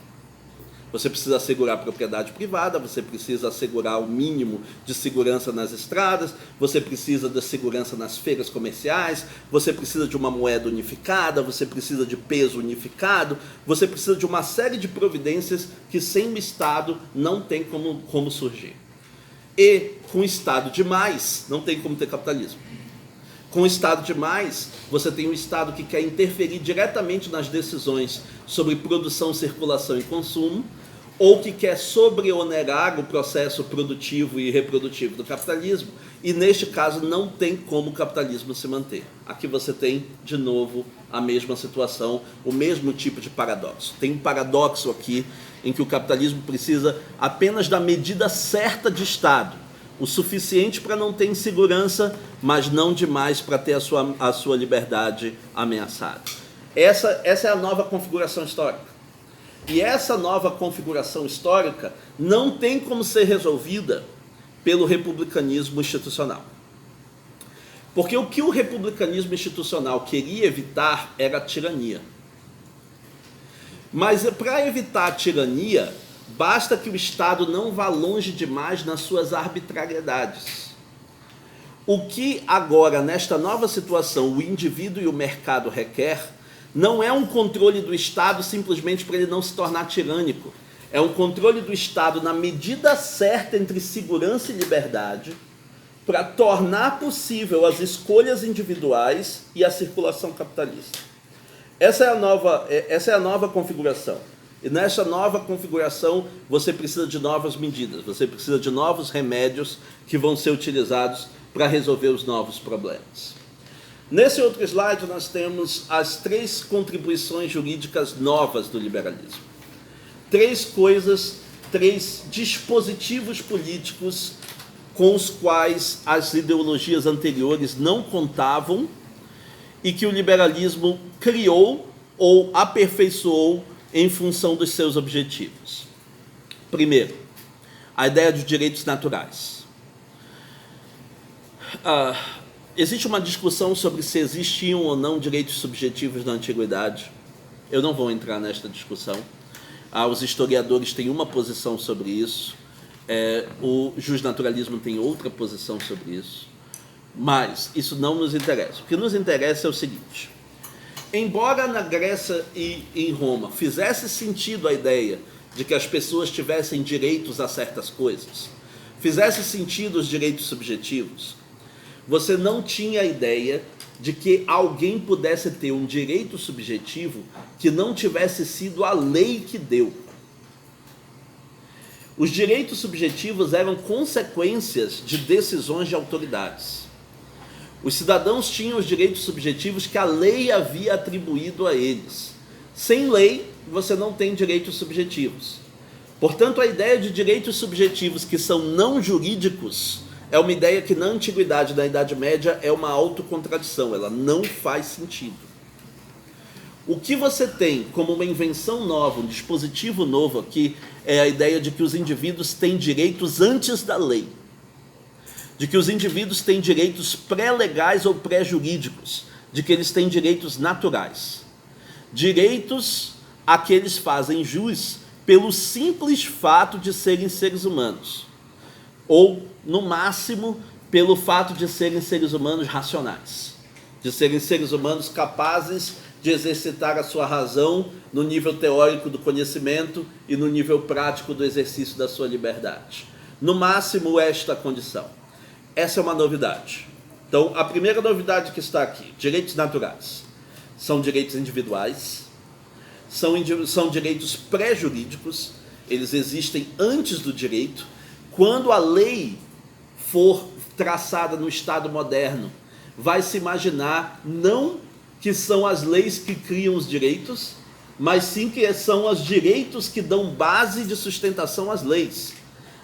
Você precisa assegurar a propriedade privada, você precisa assegurar o mínimo de segurança nas estradas, você precisa da segurança nas feiras comerciais, você precisa de uma moeda unificada, você precisa de peso unificado, você precisa de uma série de providências que sem o Estado não tem como surgir. E com o Estado demais, não tem como ter capitalismo. Com o Estado demais, você tem um Estado que quer interferir diretamente nas decisões sobre produção, circulação e consumo, ou que quer sobreonerar o processo produtivo e reprodutivo do capitalismo, e neste caso não tem como o capitalismo se manter. Aqui você tem, de novo, a mesma situação, o mesmo tipo de paradoxo. Tem um paradoxo aqui em que o capitalismo precisa apenas da medida certa de Estado, o suficiente para não ter insegurança, mas não demais para ter a sua liberdade ameaçada. Essa é a nova configuração histórica. E essa nova configuração histórica não tem como ser resolvida pelo republicanismo institucional. Porque o que o republicanismo institucional queria evitar era a tirania. Mas para evitar a tirania, basta que o Estado não vá longe demais nas suas arbitrariedades. O que agora, nesta nova situação, o indivíduo e o mercado requer, não é um controle do Estado simplesmente para ele não se tornar tirânico. É um controle do Estado na medida certa entre segurança e liberdade, para tornar possível as escolhas individuais e a circulação capitalista. Essa é a nova configuração. E nessa nova configuração, você precisa de novas medidas, você precisa de novos remédios que vão ser utilizados para resolver os novos problemas. Nesse outro slide, nós temos as 3 contribuições jurídicas novas do liberalismo. 3 dispositivos políticos com os quais as ideologias anteriores não contavam e que o liberalismo criou ou aperfeiçoou em função dos seus objetivos. Primeiro, a ideia de direitos naturais. Existe uma discussão sobre se existiam ou não direitos subjetivos na antiguidade. Eu não vou entrar nesta discussão. Os historiadores têm uma posição sobre isso. O justnaturalismo tem outra posição sobre isso. Mas isso não nos interessa. O que nos interessa é o seguinte: embora na Grécia e em Roma fizesse sentido a ideia de que as pessoas tivessem direitos a certas coisas, fizesse sentido os direitos subjetivos, você não tinha a ideia de que alguém pudesse ter um direito subjetivo que não tivesse sido a lei que deu. Os direitos subjetivos eram consequências de decisões de autoridades. Os cidadãos tinham os direitos subjetivos que a lei havia atribuído a eles. Sem lei, você não tem direitos subjetivos. Portanto, a ideia de direitos subjetivos que são não jurídicos é uma ideia que na antiguidade, na Idade Média, é uma autocontradição, ela não faz sentido. O que você tem como uma invenção nova, um dispositivo novo aqui, é a ideia de que os indivíduos têm direitos antes da lei. De que os indivíduos têm direitos pré-legais ou pré-jurídicos, de que eles têm direitos naturais. Direitos a que eles fazem jus pelo simples fato de serem seres humanos. Ou, no máximo, pelo fato de serem seres humanos racionais, de serem seres humanos capazes de exercitar a sua razão no nível teórico do conhecimento e no nível prático do exercício da sua liberdade. No máximo, esta condição. Essa é uma novidade. Então, a primeira novidade que está aqui, direitos naturais, são direitos individuais, são direitos pré-jurídicos, eles existem antes do direito. Quando a lei for traçada no Estado moderno, vai se imaginar não que são as leis que criam os direitos, mas sim que são os direitos que dão base de sustentação às leis.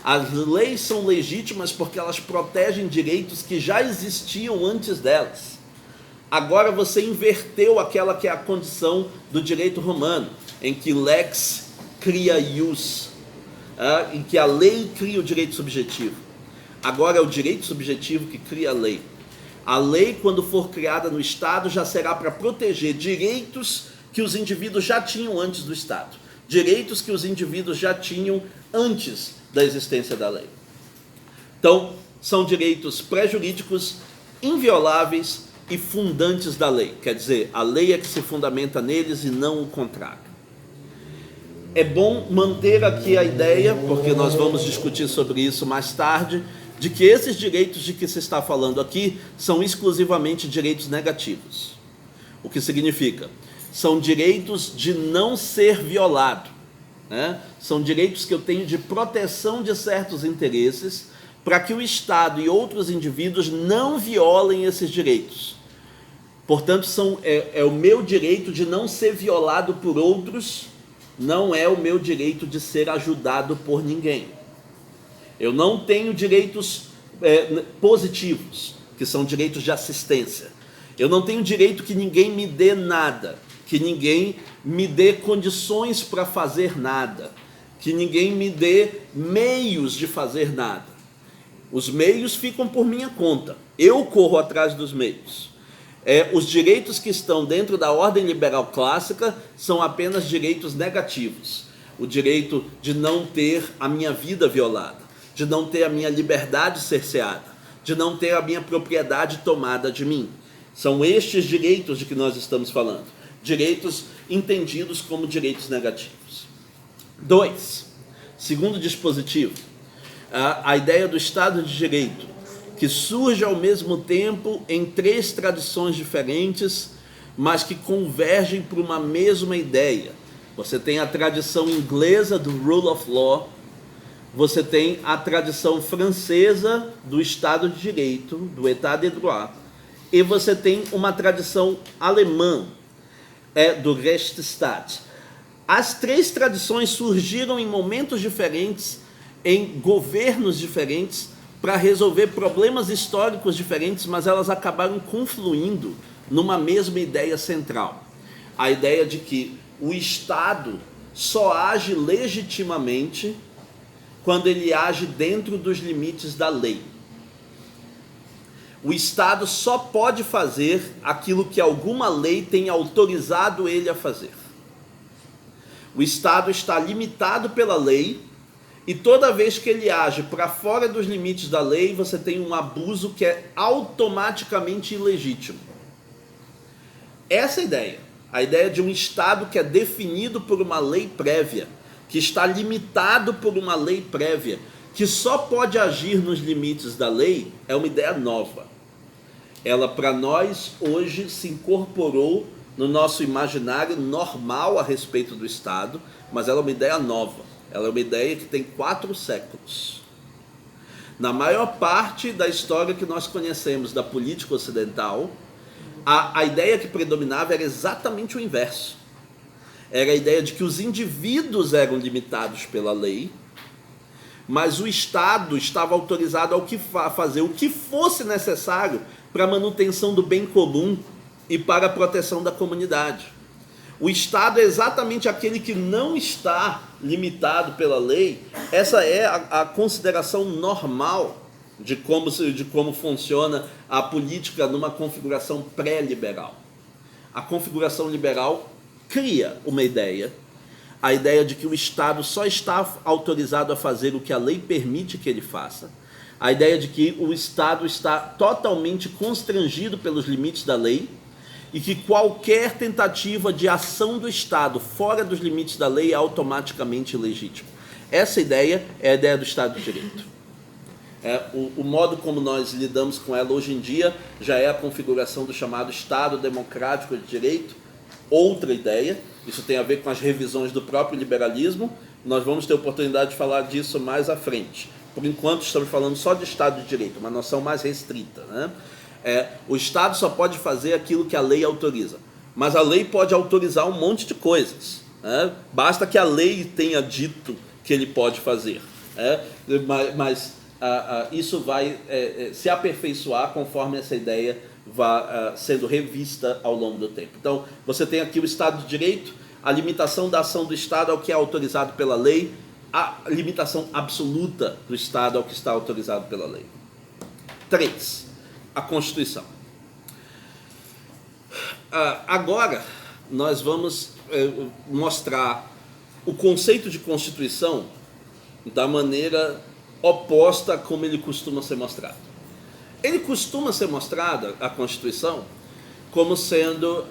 As leis são legítimas porque elas protegem direitos que já existiam antes delas. Agora você inverteu aquela que é a condição do direito romano, em que lex cria ius, em que a lei cria o direito subjetivo. Agora é o direito subjetivo que cria a lei. A lei, quando for criada no Estado, já será para proteger direitos que os indivíduos já tinham antes do Estado. Direitos que os indivíduos já tinham antes da existência da lei. Então, são direitos pré-jurídicos, invioláveis e fundantes da lei. Quer dizer, a lei é que se fundamenta neles e não o contrário. É bom manter aqui a ideia, porque nós vamos discutir sobre isso mais tarde, de que esses direitos de que se está falando aqui são exclusivamente direitos negativos. O que significa? São direitos de não ser violado, né? São direitos que eu tenho de proteção de certos interesses para que o Estado e outros indivíduos não violem esses direitos. Portanto, é o meu direito de não ser violado por outros, não é o meu direito de ser ajudado por ninguém. Eu não tenho direitos positivos, que são direitos de assistência. Eu não tenho direito que ninguém me dê nada, que ninguém me dê condições para fazer nada, que ninguém me dê meios de fazer nada. Os meios ficam por minha conta, eu corro atrás dos meios. Os direitos que estão dentro da ordem liberal clássica são apenas direitos negativos. O direito de não ter a minha vida violada, de não ter a minha liberdade cerceada, de não ter a minha propriedade tomada de mim. São estes direitos de que nós estamos falando. Direitos entendidos como direitos negativos. 2. Segundo dispositivo, a ideia do Estado de Direito, que surge ao mesmo tempo em 3 tradições diferentes, mas que convergem para uma mesma ideia. Você tem a tradição inglesa do Rule of Law, você tem a tradição francesa do Estado de Direito, do État de droit, e você tem uma tradição alemã, do Rechtsstaat. As 3 tradições surgiram em momentos diferentes, em governos diferentes, para resolver problemas históricos diferentes, mas elas acabaram confluindo numa mesma ideia central. A ideia de que o Estado só age legitimamente quando ele age dentro dos limites da lei. O Estado só pode fazer aquilo que alguma lei tem autorizado ele a fazer. O Estado está limitado pela lei e toda vez que ele age para fora dos limites da lei, você tem um abuso que é automaticamente ilegítimo. Essa é a ideia de um Estado que é definido por uma lei prévia, que está limitado por uma lei prévia, que só pode agir nos limites da lei, é uma ideia nova. Ela, para nós, hoje se incorporou no nosso imaginário normal a respeito do Estado, mas ela é uma ideia nova. Ela é uma ideia que tem 4 séculos. Na maior parte da história que nós conhecemos da política ocidental, a ideia que predominava era exatamente o inverso. Era a ideia de que os indivíduos eram limitados pela lei, mas o Estado estava autorizado a fazer o que fosse necessário para a manutenção do bem comum e para a proteção da comunidade. O Estado é exatamente aquele que não está limitado pela lei. Essa é a consideração normal de como funciona a política numa configuração pré-liberal. A configuração liberal cria uma ideia, a ideia de que o Estado só está autorizado a fazer o que a lei permite que ele faça, A ideia de que o Estado está totalmente constrangido pelos limites da lei e que qualquer tentativa de ação do Estado fora dos limites da lei é automaticamente ilegítima. Essa ideia é a ideia do Estado de Direito. O modo como nós lidamos com ela hoje em dia já é a configuração do chamado Estado Democrático de Direito, outra ideia. Isso tem a ver com as revisões do próprio liberalismo. Nós vamos ter oportunidade de falar disso mais à frente. Por enquanto, estamos falando só de Estado de Direito, uma noção mais restrita, né? O Estado só pode fazer aquilo que a lei autoriza, mas a lei pode autorizar um monte de coisas, né? Basta que a lei tenha dito que ele pode fazer, mas isso vai se aperfeiçoar conforme essa ideia vá sendo revista ao longo do tempo. Então, você tem aqui o Estado de Direito, a limitação da ação do Estado ao que é autorizado pela lei, a limitação absoluta do Estado ao que está autorizado pela lei. 3. A Constituição. Agora, nós vamos mostrar o conceito de Constituição da maneira oposta a como ele costuma ser mostrado. Ele costuma ser mostrado, a Constituição, como sendo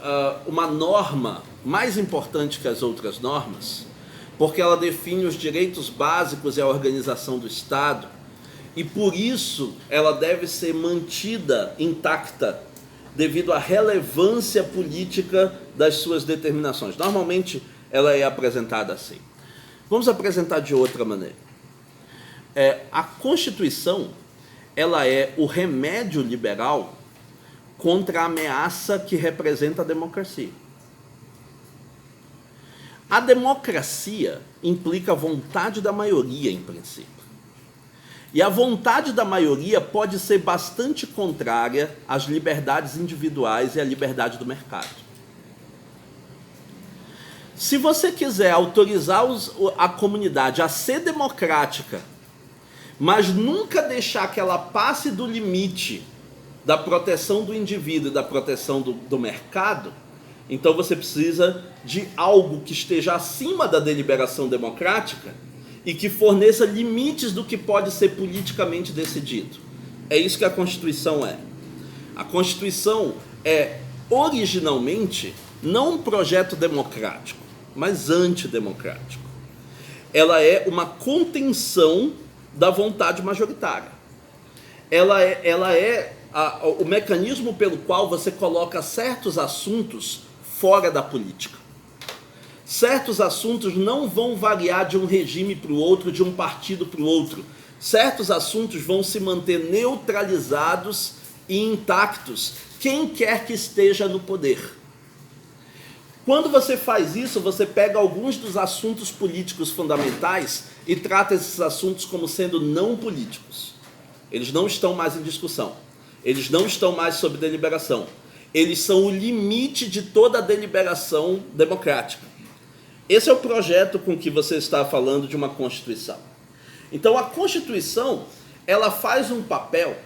uma norma mais importante que as outras normas, porque ela define os direitos básicos e a organização do Estado, e por isso ela deve ser mantida intacta devido à relevância política das suas determinações. Normalmente ela é apresentada assim. Vamos apresentar de outra maneira. A Constituição, ela é o remédio liberal contra a ameaça que representa a democracia. A democracia implica a vontade da maioria, em princípio. E a vontade da maioria pode ser bastante contrária às liberdades individuais e à liberdade do mercado. Se você quiser autorizar a comunidade a ser democrática, mas nunca deixar que ela passe do limite da proteção do indivíduo e da proteção do mercado, então você precisa de algo que esteja acima da deliberação democrática e que forneça limites do que pode ser politicamente decidido. É isso que a Constituição é. A Constituição é, originalmente, não um projeto democrático, mas antidemocrático. Ela é uma contenção da vontade majoritária. Ela é o mecanismo pelo qual você coloca certos assuntos fora da política. Certos assuntos não vão variar de um regime para o outro, de um partido para o outro. Certos assuntos vão se manter neutralizados e intactos, quem quer que esteja no poder. Quando você faz isso, você pega alguns dos assuntos políticos fundamentais e trata esses assuntos como sendo não políticos. Eles não estão mais em discussão. Eles não estão mais sob deliberação. Eles são o limite de toda a deliberação democrática. Esse é o projeto com que você está falando de uma Constituição. Então, a Constituição, ela faz um papel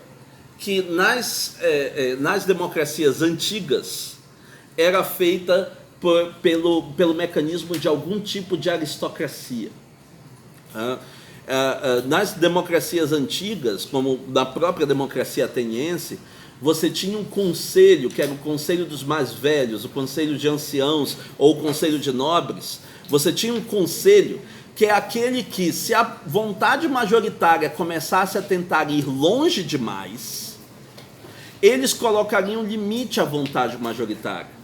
que nas democracias antigas era feita pelo mecanismo de algum tipo de aristocracia. Nas democracias antigas, como na própria democracia ateniense, você tinha um conselho, que era o conselho dos mais velhos, o conselho de anciãos ou o conselho de nobres. Você tinha um conselho que é aquele que, se a vontade majoritária começasse a tentar ir longe demais, eles colocariam limite à vontade majoritária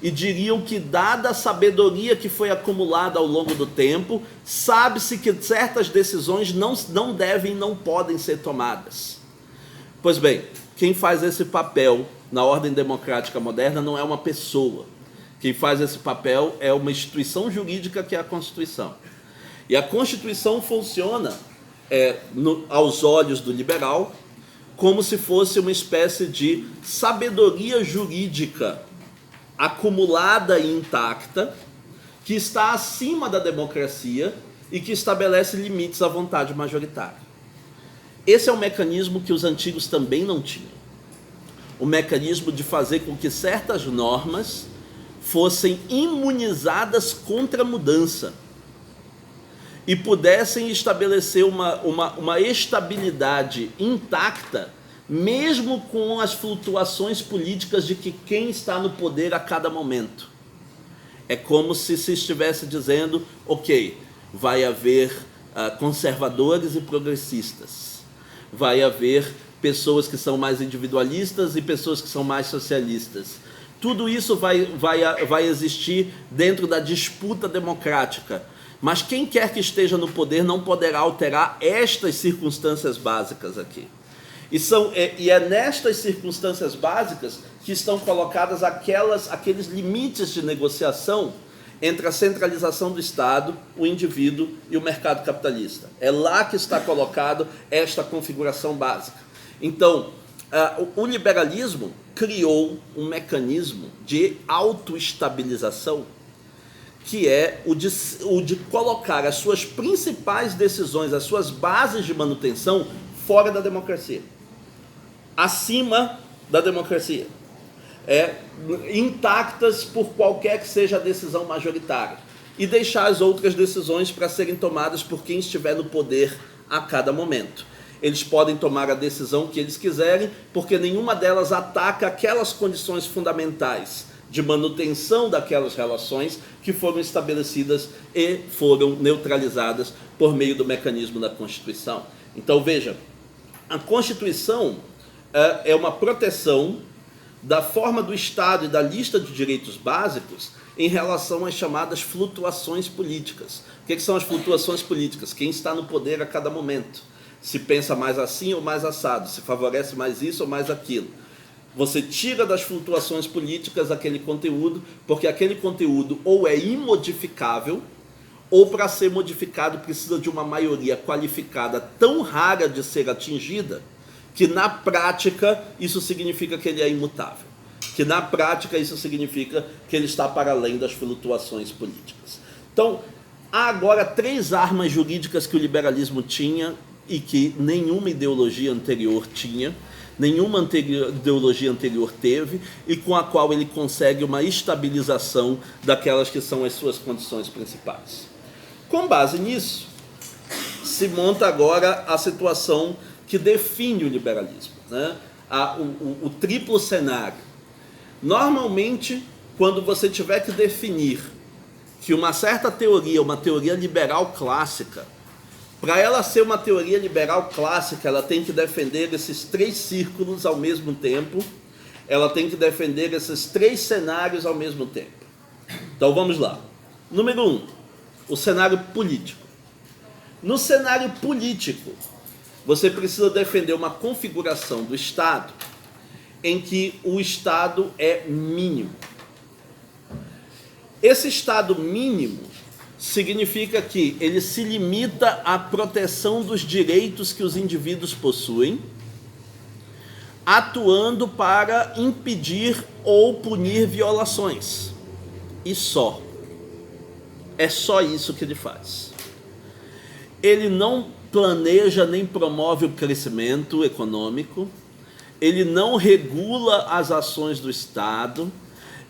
e diriam que, dada a sabedoria que foi acumulada ao longo do tempo, sabe-se que certas decisões não devem e não podem ser tomadas. Pois bem, quem faz esse papel na ordem democrática moderna não é uma pessoa. Quem faz esse papel é uma instituição jurídica, que é a Constituição. E a Constituição funciona, aos olhos do liberal, como se fosse uma espécie de sabedoria jurídica acumulada e intacta, que está acima da democracia e que estabelece limites à vontade majoritária. Esse é um mecanismo que os antigos também não tinham. O mecanismo de fazer com que certas normas fossem imunizadas contra a mudança. e pudessem estabelecer uma estabilidade intacta, mesmo com as flutuações políticas de que quem está no poder a cada momento. É como se estivesse dizendo, ok, vai haver conservadores e progressistas, vai haver pessoas que são mais individualistas e pessoas que são mais socialistas. Tudo isso vai existir dentro da disputa democrática. Mas quem quer que esteja no poder não poderá alterar estas circunstâncias básicas aqui. E é nestas circunstâncias básicas que estão colocadas aqueles limites de negociação entre a centralização do Estado, o indivíduo e o mercado capitalista. É lá que está colocado esta configuração básica. Então, o liberalismo criou um mecanismo de autoestabilização, que é o de colocar as suas principais decisões, as suas bases de manutenção, fora da democracia, acima da democracia, intactas por qualquer que seja a decisão majoritária, e deixar as outras decisões para serem tomadas por quem estiver no poder a cada momento. Eles podem tomar a decisão que eles quiserem, porque nenhuma delas ataca aquelas condições fundamentais de manutenção daquelas relações que foram estabelecidas e foram neutralizadas por meio do mecanismo da Constituição. Então, veja, a Constituição é uma proteção da forma do Estado e da lista de direitos básicos em relação às chamadas flutuações políticas. O que são as flutuações políticas? Quem está no poder a cada momento. Se pensa mais assim ou mais assado, se favorece mais isso ou mais aquilo. Você tira das flutuações políticas aquele conteúdo, porque aquele conteúdo ou é imodificável, ou para ser modificado precisa de uma maioria qualificada tão rara de ser atingida, que na prática isso significa que ele é imutável. Que na prática isso significa que ele está para além das flutuações políticas. Então, há agora 3 armas jurídicas que o liberalismo tinha e que nenhuma ideologia anterior tinha, nenhuma ideologia anterior teve, e com a qual ele consegue uma estabilização daquelas que são as suas condições principais. Com base nisso, se monta agora a situação que define o liberalismo, né? O triplo cenário. Normalmente, quando você tiver que definir que uma certa teoria, uma teoria liberal clássica, para ela ser uma teoria liberal clássica, ela tem que defender esses 3 círculos ao mesmo tempo, ela tem que defender esses 3 cenários ao mesmo tempo. Então vamos lá. Número 1, o cenário político. No cenário político, você precisa defender uma configuração do Estado em que o Estado é mínimo. Esse Estado mínimo significa que ele se limita à proteção dos direitos que os indivíduos possuem, atuando para impedir ou punir violações. E só. É só isso que ele faz. Ele não planeja nem promove o crescimento econômico, ele não regula as ações do Estado,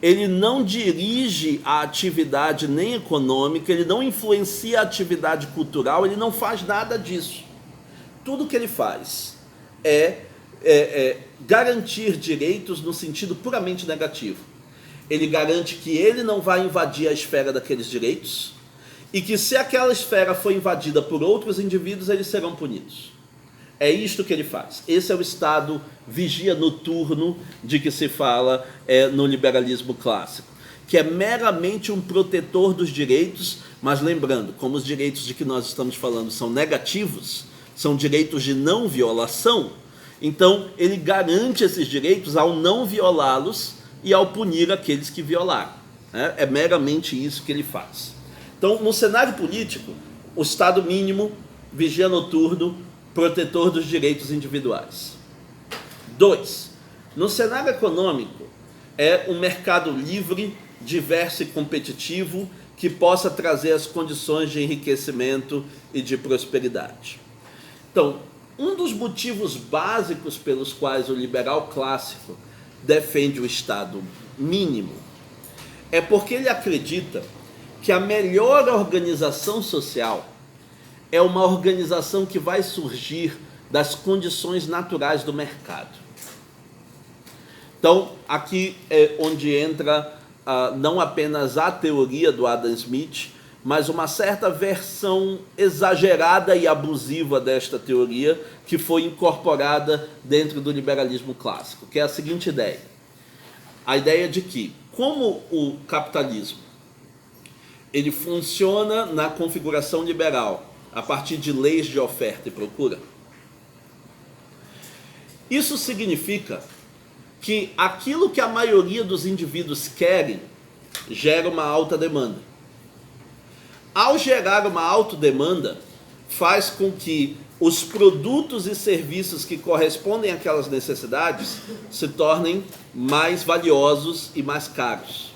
ele não dirige a atividade nem econômica, ele não influencia a atividade cultural, ele não faz nada disso. Tudo que ele faz é garantir direitos no sentido puramente negativo. Ele garante que ele não vai invadir a esfera daqueles direitos e que se aquela esfera for invadida por outros indivíduos, eles serão punidos. É isto que ele faz. Esse é o estado vigia noturno de que se fala no liberalismo clássico, que é meramente um protetor dos direitos, mas lembrando, como os direitos de que nós estamos falando são negativos, são direitos de não violação, então ele garante esses direitos ao não violá-los e ao punir aqueles que violaram. É meramente isso que ele faz. Então, no cenário político, o Estado mínimo, vigia noturno, protetor dos direitos individuais. 2. No cenário econômico, é um mercado livre, diverso e competitivo que possa trazer as condições de enriquecimento e de prosperidade. Então, um dos motivos básicos pelos quais o liberal clássico defende o Estado mínimo é porque ele acredita que a melhor organização social é uma organização que vai surgir das condições naturais do mercado. Então, aqui é onde entra não apenas a teoria do Adam Smith, mas uma certa versão exagerada e abusiva desta teoria que foi incorporada dentro do liberalismo clássico, que é a seguinte ideia. A ideia de que, como o capitalismo ele funciona na configuração liberal a partir de leis de oferta e procura, isso significa que aquilo que a maioria dos indivíduos querem gera uma alta demanda. Ao gerar uma alta demanda, faz com que os produtos e serviços que correspondem àquelas necessidades se tornem mais valiosos e mais caros.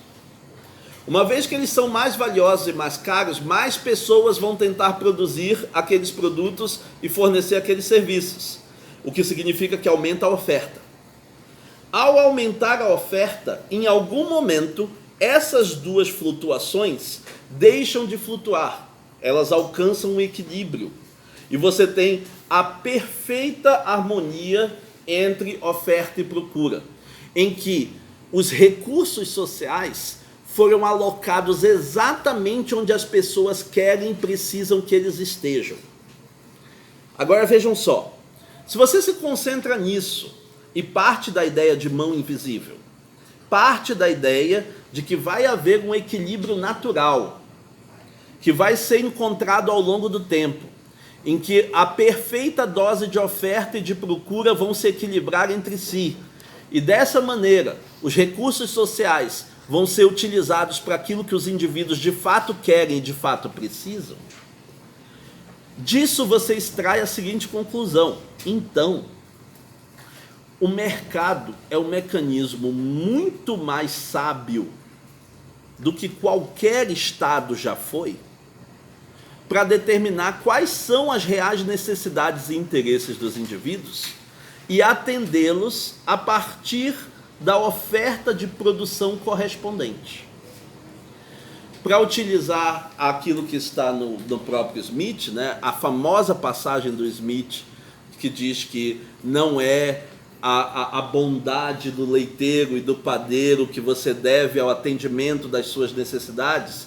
Uma vez que eles são mais valiosos e mais caros, mais pessoas vão tentar produzir aqueles produtos e fornecer aqueles serviços, o que significa que aumenta a oferta. Ao aumentar a oferta, em algum momento, essas duas flutuações deixam de flutuar, elas alcançam um equilíbrio. E você tem a perfeita harmonia entre oferta e procura, em que os recursos sociais foram alocados exatamente onde as pessoas querem e precisam que eles estejam. Agora vejam só, se você se concentra nisso e parte da ideia de mão invisível, parte da ideia de que vai haver um equilíbrio natural, que vai ser encontrado ao longo do tempo, em que a perfeita dose de oferta e de procura vão se equilibrar entre si. E dessa maneira, os recursos sociais vão ser utilizados para aquilo que os indivíduos de fato querem e de fato precisam. Disso você extrai a seguinte conclusão. Então, o mercado é um mecanismo muito mais sábio do que qualquer Estado já foi para determinar quais são as reais necessidades e interesses dos indivíduos e atendê-los a partir da oferta de produção correspondente. Para utilizar aquilo que está no próprio Smith, né, a famosa passagem do Smith que diz que não é a bondade do leiteiro e do padeiro que você deve ao atendimento das suas necessidades.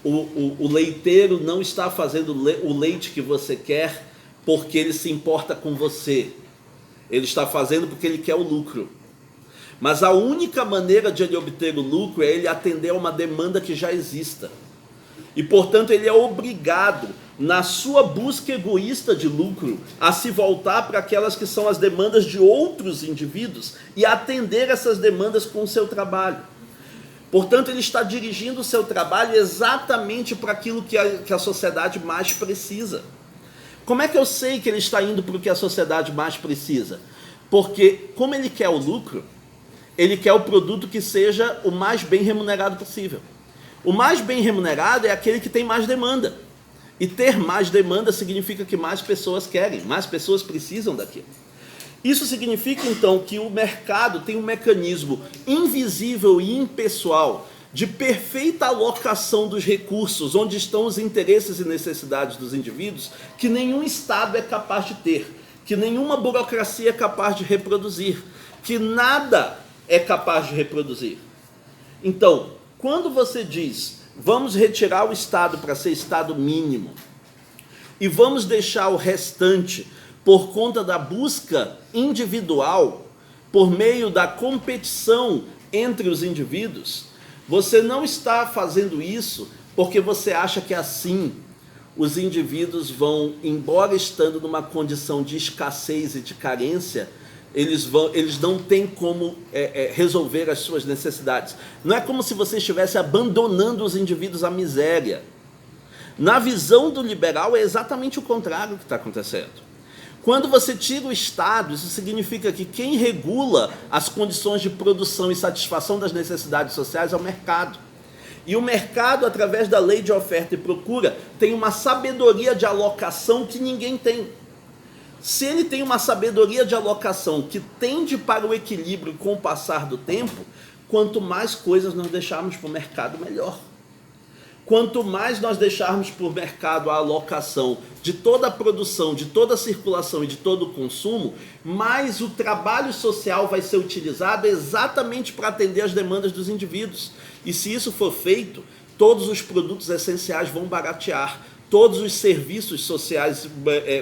O leiteiro não está fazendo o leite que você quer porque ele se importa com você. Ele está fazendo porque ele quer o lucro. Mas a única maneira de ele obter o lucro é ele atender a uma demanda que já exista. E, portanto, ele é obrigado, na sua busca egoísta de lucro, a se voltar para aquelas que são as demandas de outros indivíduos e atender essas demandas com o seu trabalho. Portanto, ele está dirigindo o seu trabalho exatamente para aquilo que a sociedade mais precisa. Como é que eu sei que ele está indo para o que a sociedade mais precisa? Porque, como ele quer o lucro, ele quer o produto que seja o mais bem remunerado possível. O mais bem remunerado é aquele que tem mais demanda. E ter mais demanda significa que mais pessoas querem, mais pessoas precisam daquilo. Isso significa, então, que o mercado tem um mecanismo invisível e impessoal de perfeita alocação dos recursos, onde estão os interesses e necessidades dos indivíduos, que nenhum Estado é capaz de ter, que nenhuma burocracia é capaz de reproduzir, que nada é capaz de reproduzir. Então, quando você diz, vamos retirar o Estado para ser Estado mínimo, e vamos deixar o restante por conta da busca individual, por meio da competição entre os indivíduos, você não está fazendo isso porque você acha que assim os indivíduos vão, embora estando numa condição de escassez e de carência, eles não têm como resolver as suas necessidades. Não é como se você estivesse abandonando os indivíduos à miséria. Na visão do liberal é exatamente o contrário que está acontecendo. Quando você tira o Estado, isso significa que quem regula as condições de produção e satisfação das necessidades sociais é o mercado. E o mercado, através da lei de oferta e procura, tem uma sabedoria de alocação que ninguém tem. Se ele tem uma sabedoria de alocação que tende para o equilíbrio com o passar do tempo, quanto mais coisas nós deixarmos para o mercado, melhor. quanto mais nós deixarmos para o mercado a alocação de toda a produção, de toda a circulação e de todo o consumo, mais o trabalho social vai ser utilizado exatamente para atender as demandas dos indivíduos. E se isso for feito, todos os produtos essenciais vão baratear, todos os serviços sociais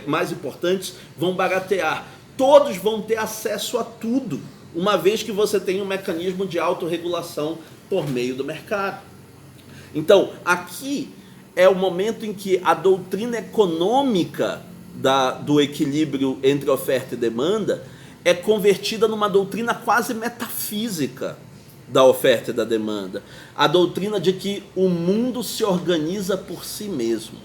mais importantes vão baratear, todos vão ter acesso a tudo, uma vez que você tem um mecanismo de autorregulação por meio do mercado. Então, aqui é o momento em que a doutrina econômica do equilíbrio entre oferta e demanda é convertida numa doutrina quase metafísica da oferta e da demanda. A doutrina de que o mundo se organiza por si mesmo.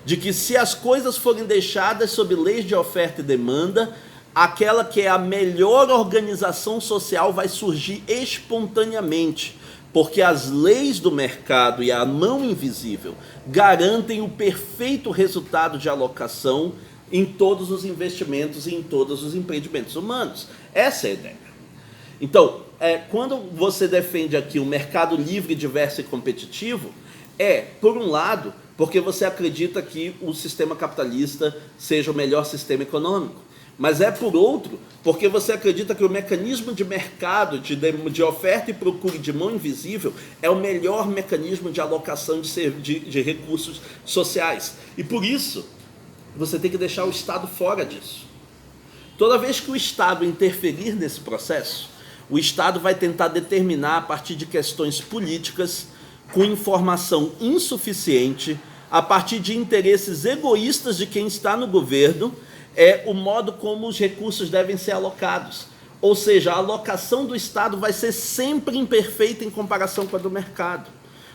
De que se as coisas forem deixadas sob leis de oferta e demanda, aquela que é a melhor organização social vai surgir espontaneamente, porque as leis do mercado e a mão invisível garantem o perfeito resultado de alocação em todos os investimentos e em todos os empreendimentos humanos. Essa é a ideia. Então, quando você defende aqui um mercado livre, diverso e competitivo, por um lado, porque você acredita que o sistema capitalista seja o melhor sistema econômico. Mas por outro, porque você acredita que o mecanismo de mercado, de oferta e procura de mão invisível, é o melhor mecanismo de alocação de recursos sociais. E por isso, você tem que deixar o Estado fora disso. Toda vez que o Estado interferir nesse processo, o Estado vai tentar determinar, a partir de questões políticas, com informação insuficiente, a partir de interesses egoístas de quem está no governo, o modo como os recursos devem ser alocados. Ou seja, a alocação do Estado vai ser sempre imperfeita em comparação com a do mercado.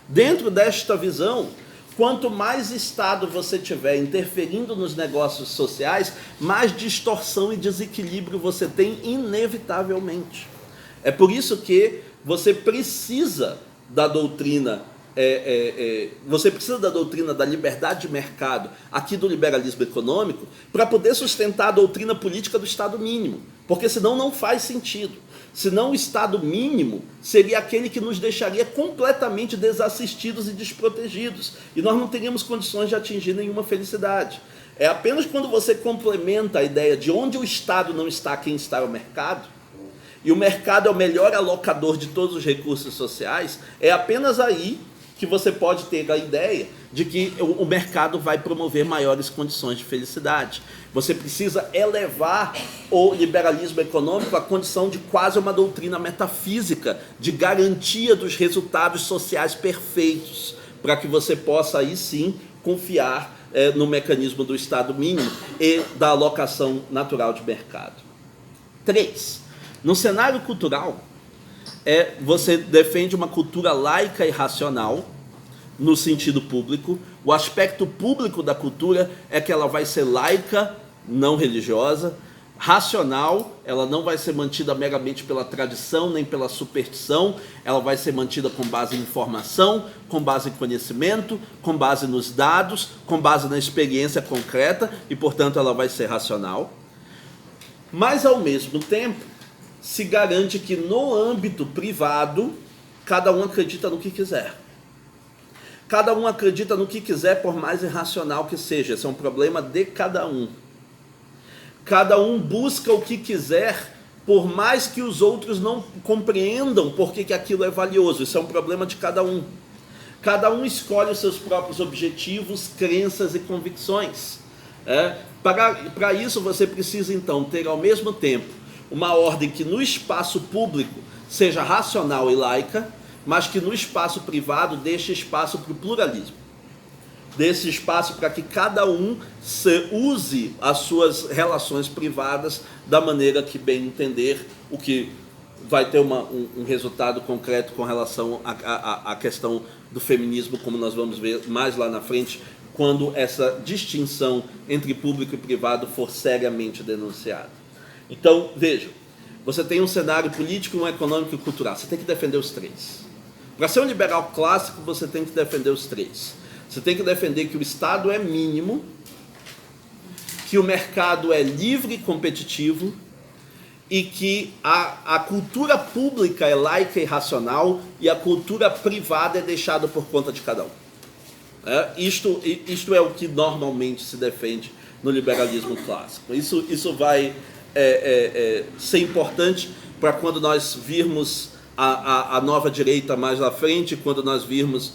Dentro desta visão, quanto mais Estado você tiver interferindo nos negócios sociais, mais distorção e desequilíbrio você tem inevitavelmente. É por isso que você precisa da doutrina você precisa da doutrina da liberdade de mercado, aqui do liberalismo econômico, para poder sustentar a doutrina política do Estado mínimo, porque senão não faz sentido. Senão o Estado mínimo seria aquele que nos deixaria completamente desassistidos e desprotegidos, e nós não teríamos condições de atingir nenhuma felicidade. É apenas quando você complementa a ideia de onde o Estado não está, quem está é o mercado, e o mercado é o melhor alocador de todos os recursos sociais, é apenas aí que você pode ter a ideia de que o mercado vai promover maiores condições de felicidade. Você precisa elevar o liberalismo econômico à condição de quase uma doutrina metafísica, de garantia dos resultados sociais perfeitos, para que você possa aí sim confiar no mecanismo do Estado mínimo e da alocação natural de mercado. 3. No cenário cultural, você defende uma cultura laica e racional, no sentido público. O aspecto público da cultura é que ela vai ser laica, não religiosa, racional, ela não vai ser mantida meramente pela tradição, nem pela superstição, ela vai ser mantida com base em informação, com base em conhecimento, com base nos dados, com base na experiência concreta, e, portanto, ela vai ser racional. Mas, ao mesmo tempo, se garante que no âmbito privado, cada um acredita no que quiser. Cada um acredita no que quiser, por mais irracional que seja. Esse é um problema de cada um. Cada um busca o que quiser, por mais que os outros não compreendam por que aquilo é valioso. Isso é um problema de cada um. Cada um escolhe os seus próprios objetivos, crenças e convicções. Para isso, você precisa, então, ter ao mesmo tempo uma ordem que no espaço público seja racional e laica, mas que no espaço privado deixe espaço para o pluralismo. Desse espaço para que cada um use as suas relações privadas da maneira que bem entender, o que vai ter um resultado concreto com relação à questão do feminismo, como nós vamos ver mais lá na frente, quando essa distinção entre público e privado for seriamente denunciada. Então, vejam, você tem um cenário político, um econômico e cultural. Você tem que defender os três. Para ser um liberal clássico, você tem que defender os três. Você tem que defender que o Estado é mínimo, que o mercado é livre e competitivo, e que a cultura pública é laica e racional e a cultura privada é deixada por conta de cada um. Isto é o que normalmente se defende no liberalismo clássico. Isso vai ser importante para quando nós virmos a nova direita mais à frente, quando nós virmos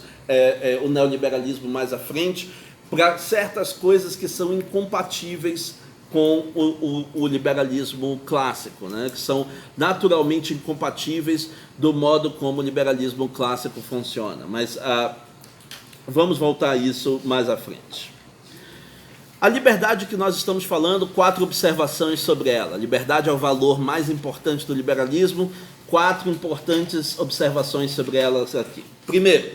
o neoliberalismo mais à frente, para certas coisas que são incompatíveis com o liberalismo clássico, né? Que são naturalmente incompatíveis do modo como o liberalismo clássico funciona. Mas vamos voltar a isso mais à frente. A liberdade que nós estamos falando, 4 observações sobre ela. A liberdade é o valor mais importante do liberalismo, 4 importantes observações sobre ela aqui. Primeiro,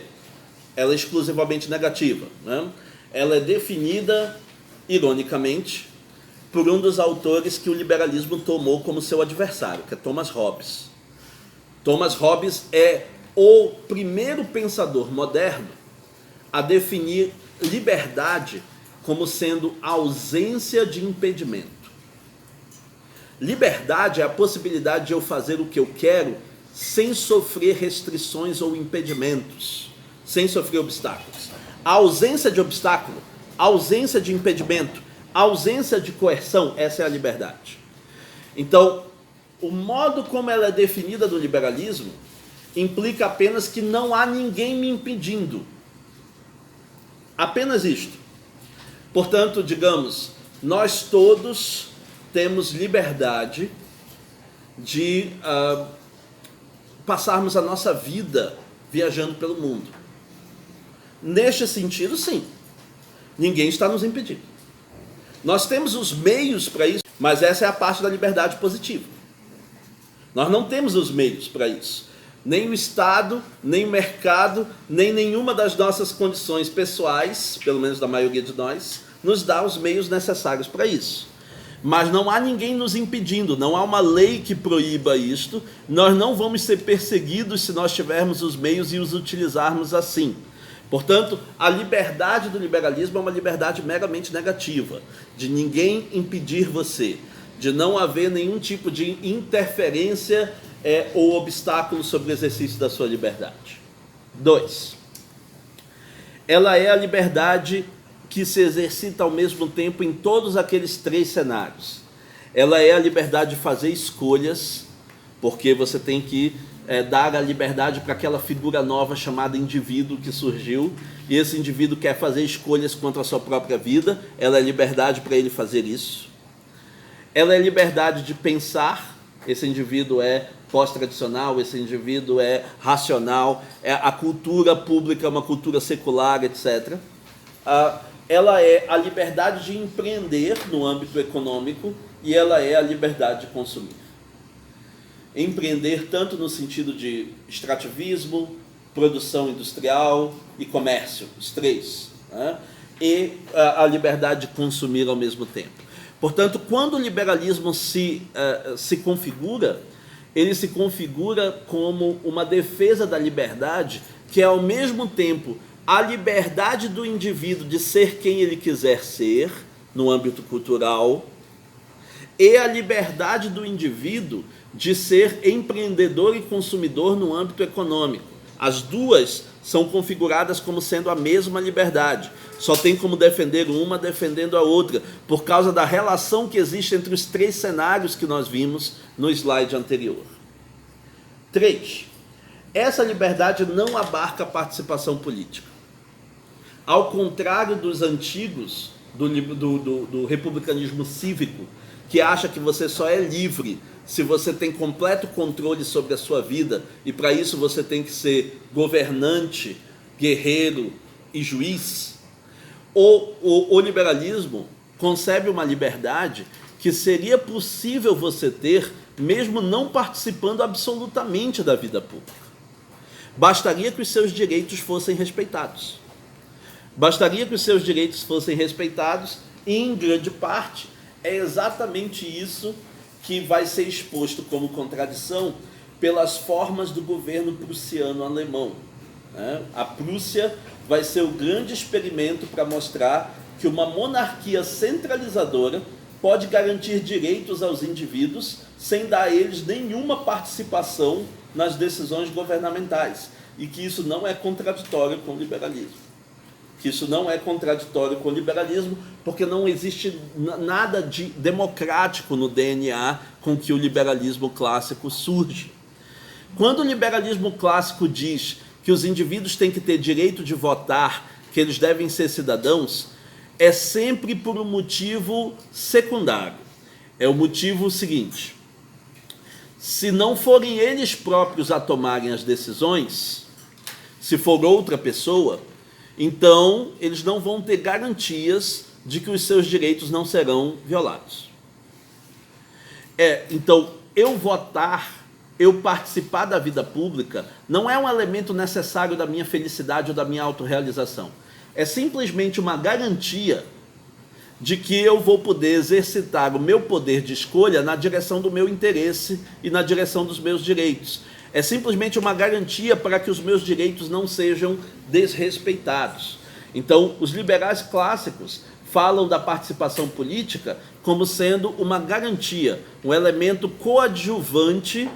ela é exclusivamente negativa, né? Ela é definida, ironicamente, por um dos autores que o liberalismo tomou como seu adversário, que é Thomas Hobbes. Thomas Hobbes é o primeiro pensador moderno a definir liberdade como sendo ausência de impedimento. Liberdade é a possibilidade de eu fazer o que eu quero sem sofrer restrições ou impedimentos, sem sofrer obstáculos. A ausência de obstáculo, a ausência de impedimento, a ausência de coerção, essa é a liberdade. Então, o modo como ela é definida do liberalismo implica apenas que não há ninguém me impedindo. Apenas isto. Portanto, digamos, nós todos temos liberdade de passarmos a nossa vida viajando pelo mundo. Neste sentido, sim. Ninguém está nos impedindo. Nós temos os meios para isso, mas essa é a parte da liberdade positiva. Nós não temos os meios para isso. Nem o Estado, nem o mercado, nem nenhuma das nossas condições pessoais, pelo menos da maioria de nós, nos dá os meios necessários para isso. Mas não há ninguém nos impedindo, não há uma lei que proíba isto, nós não vamos ser perseguidos se nós tivermos os meios e os utilizarmos assim. Portanto, a liberdade do liberalismo é uma liberdade meramente negativa, de ninguém impedir você, de não haver nenhum tipo de interferência ou obstáculo sobre o exercício da sua liberdade. 2. Ela é a liberdade que se exercita ao mesmo tempo em todos aqueles 3 cenários. Ela é a liberdade de fazer escolhas, porque você tem que dar a liberdade para aquela figura nova chamada indivíduo que surgiu, e esse indivíduo quer fazer escolhas contra a sua própria vida, ela é liberdade para ele fazer isso. Ela é liberdade de pensar, esse indivíduo é pós-tradicional, esse indivíduo é racional, a cultura pública é uma cultura secular, etc. Ela é a liberdade de empreender no âmbito econômico e ela é a liberdade de consumir. Empreender tanto no sentido de extrativismo, produção industrial e comércio, os 3, né? E a liberdade de consumir ao mesmo tempo. Portanto, quando o liberalismo se configura, ele se configura como uma defesa da liberdade, que é ao mesmo tempo a liberdade do indivíduo de ser quem ele quiser ser, no âmbito cultural, e a liberdade do indivíduo de ser empreendedor e consumidor no âmbito econômico. As duas são configuradas como sendo a mesma liberdade. Só tem como defender uma defendendo a outra, por causa da relação que existe entre os 3 cenários que nós vimos no slide anterior. 3. Essa liberdade não abarca a participação política. Ao contrário dos antigos, do republicanismo cívico, que acha que você só é livre se você tem completo controle sobre a sua vida, e para isso você tem que ser governante, guerreiro e juiz, o liberalismo concebe uma liberdade que seria possível você ter mesmo não participando absolutamente da vida pública. Bastaria que os seus direitos fossem respeitados. Bastaria que os seus direitos fossem respeitados, e em grande parte é exatamente isso que vai ser exposto como contradição pelas formas do governo prussiano-alemão. A Prússia vai ser o grande experimento para mostrar que uma monarquia centralizadora pode garantir direitos aos indivíduos sem dar a eles nenhuma participação nas decisões governamentais, e que isso não é contraditório com o liberalismo. Que isso não é contraditório com o liberalismo, porque não existe nada de democrático no DNA com que o liberalismo clássico surge. Quando o liberalismo clássico diz que os indivíduos têm que ter direito de votar, que eles devem ser cidadãos, é sempre por um motivo secundário. É o motivo seguinte: se não forem eles próprios a tomarem as decisões, se for outra pessoa, então eles não vão ter garantias de que os seus direitos não serão violados. Então, eu votar, eu participar da vida pública, não é um elemento necessário da minha felicidade ou da minha autorrealização. É simplesmente uma garantia de que eu vou poder exercitar o meu poder de escolha na direção do meu interesse e na direção dos meus direitos. É simplesmente uma garantia para que os meus direitos não sejam desrespeitados. Então, os liberais clássicos falam da participação política como sendo uma garantia, um elemento coadjuvante,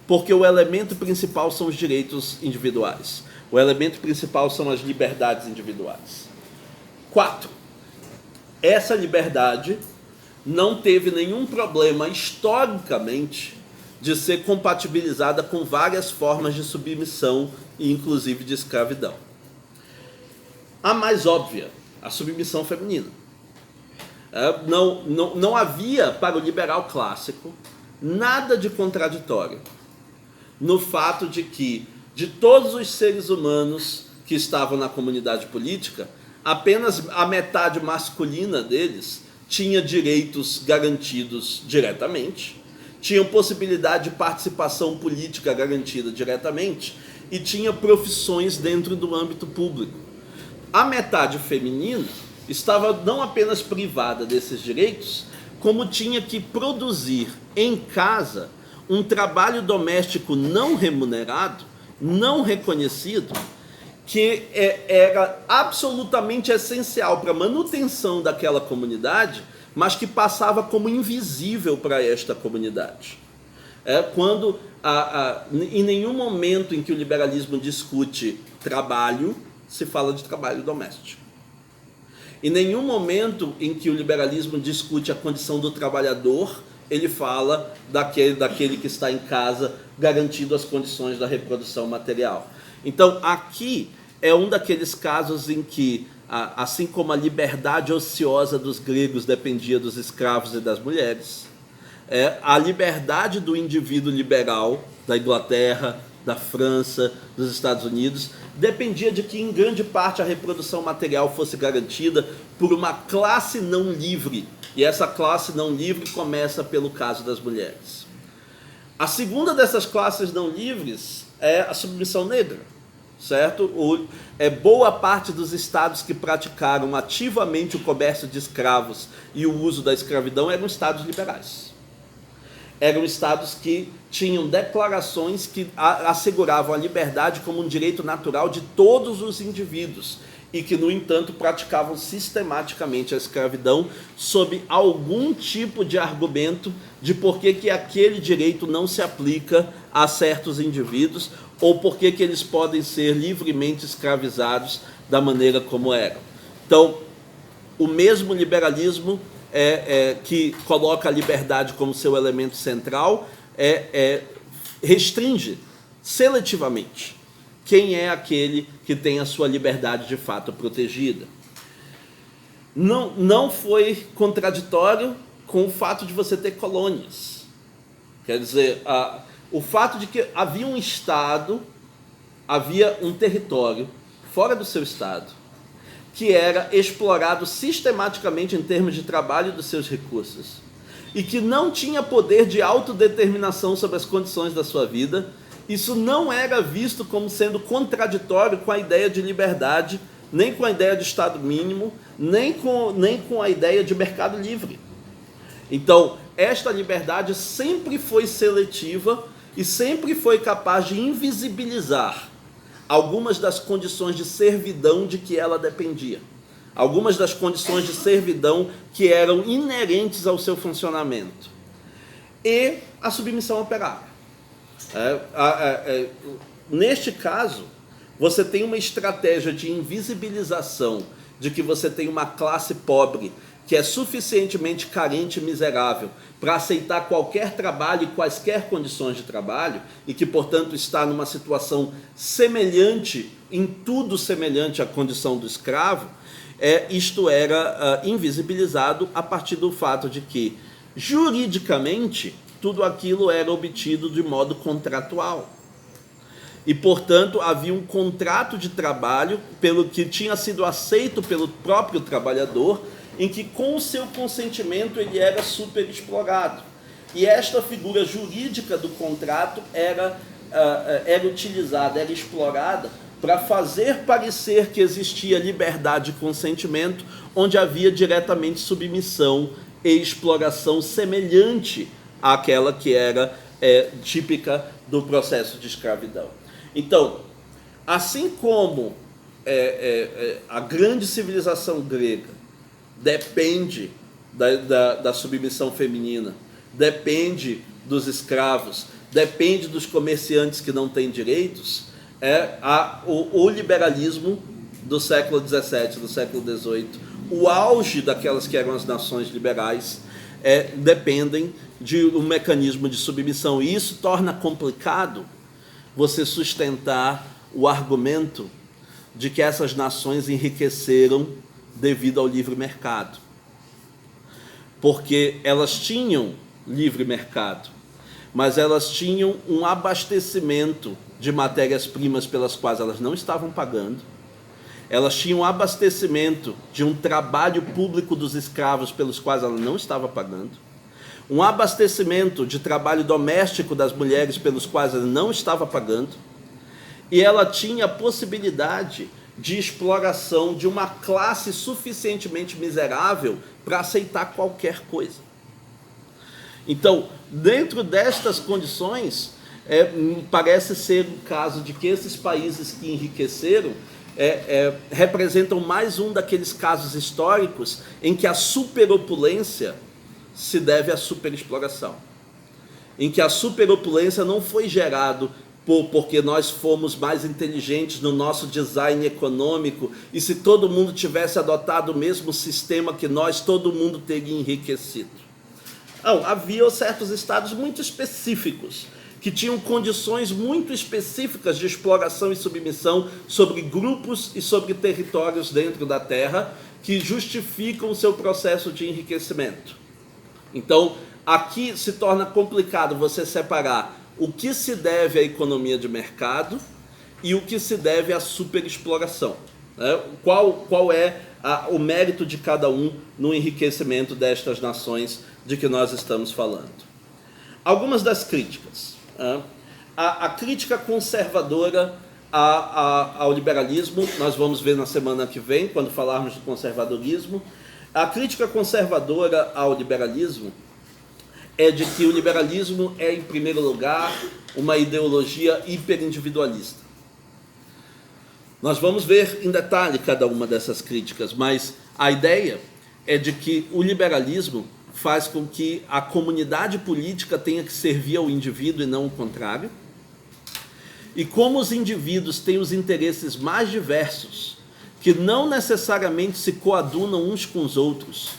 porque o elemento principal são os direitos individuais. O elemento principal são as liberdades individuais. 4. Essa liberdade não teve nenhum problema historicamente de ser compatibilizada com várias formas de submissão e inclusive de escravidão. A mais óbvia, a submissão feminina. Não havia para o liberal clássico nada de contraditório no fato de que, de todos os seres humanos que estavam na comunidade política, apenas a metade masculina deles tinha direitos garantidos diretamente, tinham possibilidade de participação política garantida diretamente e tinha profissões dentro do âmbito público. A metade feminina estava não apenas privada desses direitos, como tinha que produzir em casa um trabalho doméstico não remunerado, não reconhecido, que era absolutamente essencial para a manutenção daquela comunidade, mas que passava como invisível para esta comunidade. Quando, em nenhum momento em que o liberalismo discute trabalho, se fala de trabalho doméstico. Em nenhum momento em que o liberalismo discute a condição do trabalhador, ele fala daquele que está em casa, garantindo as condições da reprodução material. Então, aqui é um daqueles casos em que, assim como a liberdade ociosa dos gregos dependia dos escravos e das mulheres, a liberdade do indivíduo liberal da Inglaterra, da França, dos Estados Unidos, dependia de que, em grande parte, a reprodução material fosse garantida por uma classe não livre. E essa classe não livre começa pelo caso das mulheres. A segunda dessas classes não livres é a submissão negra, certo? Boa parte dos estados que praticaram ativamente o comércio de escravos e o uso da escravidão eram estados liberais. Eram estados que tinham declarações que asseguravam a liberdade como um direito natural de todos os indivíduos e que, no entanto, praticavam sistematicamente a escravidão sob algum tipo de argumento de por que aquele direito não se aplica a certos indivíduos ou por que eles podem ser livremente escravizados da maneira como eram. Então, o mesmo liberalismo que coloca a liberdade como seu elemento central restringe seletivamente quem é aquele que tem a sua liberdade de fato protegida. Não foi contraditório com o fato de você ter colônias. Quer dizer, o fato de que havia um estado, havia um território fora do seu estado, que era explorado sistematicamente em termos de trabalho dos seus recursos, e que não tinha poder de autodeterminação sobre as condições da sua vida, isso não era visto como sendo contraditório com a ideia de liberdade, nem com a ideia de Estado mínimo, nem com a ideia de mercado livre. Então, esta liberdade sempre foi seletiva e sempre foi capaz de invisibilizar algumas das condições de servidão de que ela dependia. Algumas das condições de servidão que eram inerentes ao seu funcionamento. e a submissão operária. Neste caso, você tem uma estratégia de invisibilização de que você tem uma classe pobre que é suficientemente carente e miserável para aceitar qualquer trabalho e quaisquer condições de trabalho e que, portanto, está numa situação semelhante, em tudo semelhante à condição do escravo, isto era invisibilizado a partir do fato de que, juridicamente, tudo aquilo era obtido de modo contratual. E, portanto, havia um contrato de trabalho pelo que tinha sido aceito pelo próprio trabalhador, em que, com o seu consentimento, ele era superexplorado. E esta figura jurídica do contrato era utilizada, era explorada para fazer parecer que existia liberdade de consentimento, onde havia diretamente submissão e exploração semelhante àquela que era típica do processo de escravidão. Então, assim como a grande civilização grega depende da submissão feminina, depende dos escravos, depende dos comerciantes que não têm direitos, o liberalismo do século XVII, do século XVIII, o auge daquelas que eram as nações liberais, dependem de um mecanismo de submissão. E isso torna complicado você sustentar o argumento de que essas nações enriqueceram devido ao livre mercado. Porque elas tinham livre mercado, mas elas tinham um abastecimento de matérias-primas pelas quais elas não estavam pagando, elas tinham um abastecimento de um trabalho público dos escravos pelos quais ela não estava pagando, um abastecimento de trabalho doméstico das mulheres pelos quais ela não estava pagando, e ela tinha a possibilidade de exploração de uma classe suficientemente miserável para aceitar qualquer coisa. Então, dentro destas condições, parece ser o caso de que esses países que enriqueceram representam mais um daqueles casos históricos em que a superopulência se deve à superexploração, em que a superopulência não foi gerado porque nós fomos mais inteligentes no nosso design econômico e se todo mundo tivesse adotado o mesmo sistema que nós, todo mundo teria enriquecido. Não, havia certos estados muito específicos que tinham condições muito específicas de exploração e submissão sobre grupos e sobre territórios dentro da terra que justificam o seu processo de enriquecimento. Então, aqui se torna complicado você separar o que se deve à economia de mercado e o que se deve à superexploração. Qual é o mérito de cada um no enriquecimento destas nações de que nós estamos falando? Algumas das críticas. A crítica conservadora ao liberalismo, nós vamos ver na semana que vem, quando falarmos de conservadorismo. A crítica conservadora ao liberalismo é de que o liberalismo é, em primeiro lugar, uma ideologia hiperindividualista. Nós vamos ver em detalhe cada uma dessas críticas, mas a ideia é de que o liberalismo faz com que a comunidade política tenha que servir ao indivíduo e não o contrário. E como os indivíduos têm os interesses mais diversos, que não necessariamente se coadunam uns com os outros,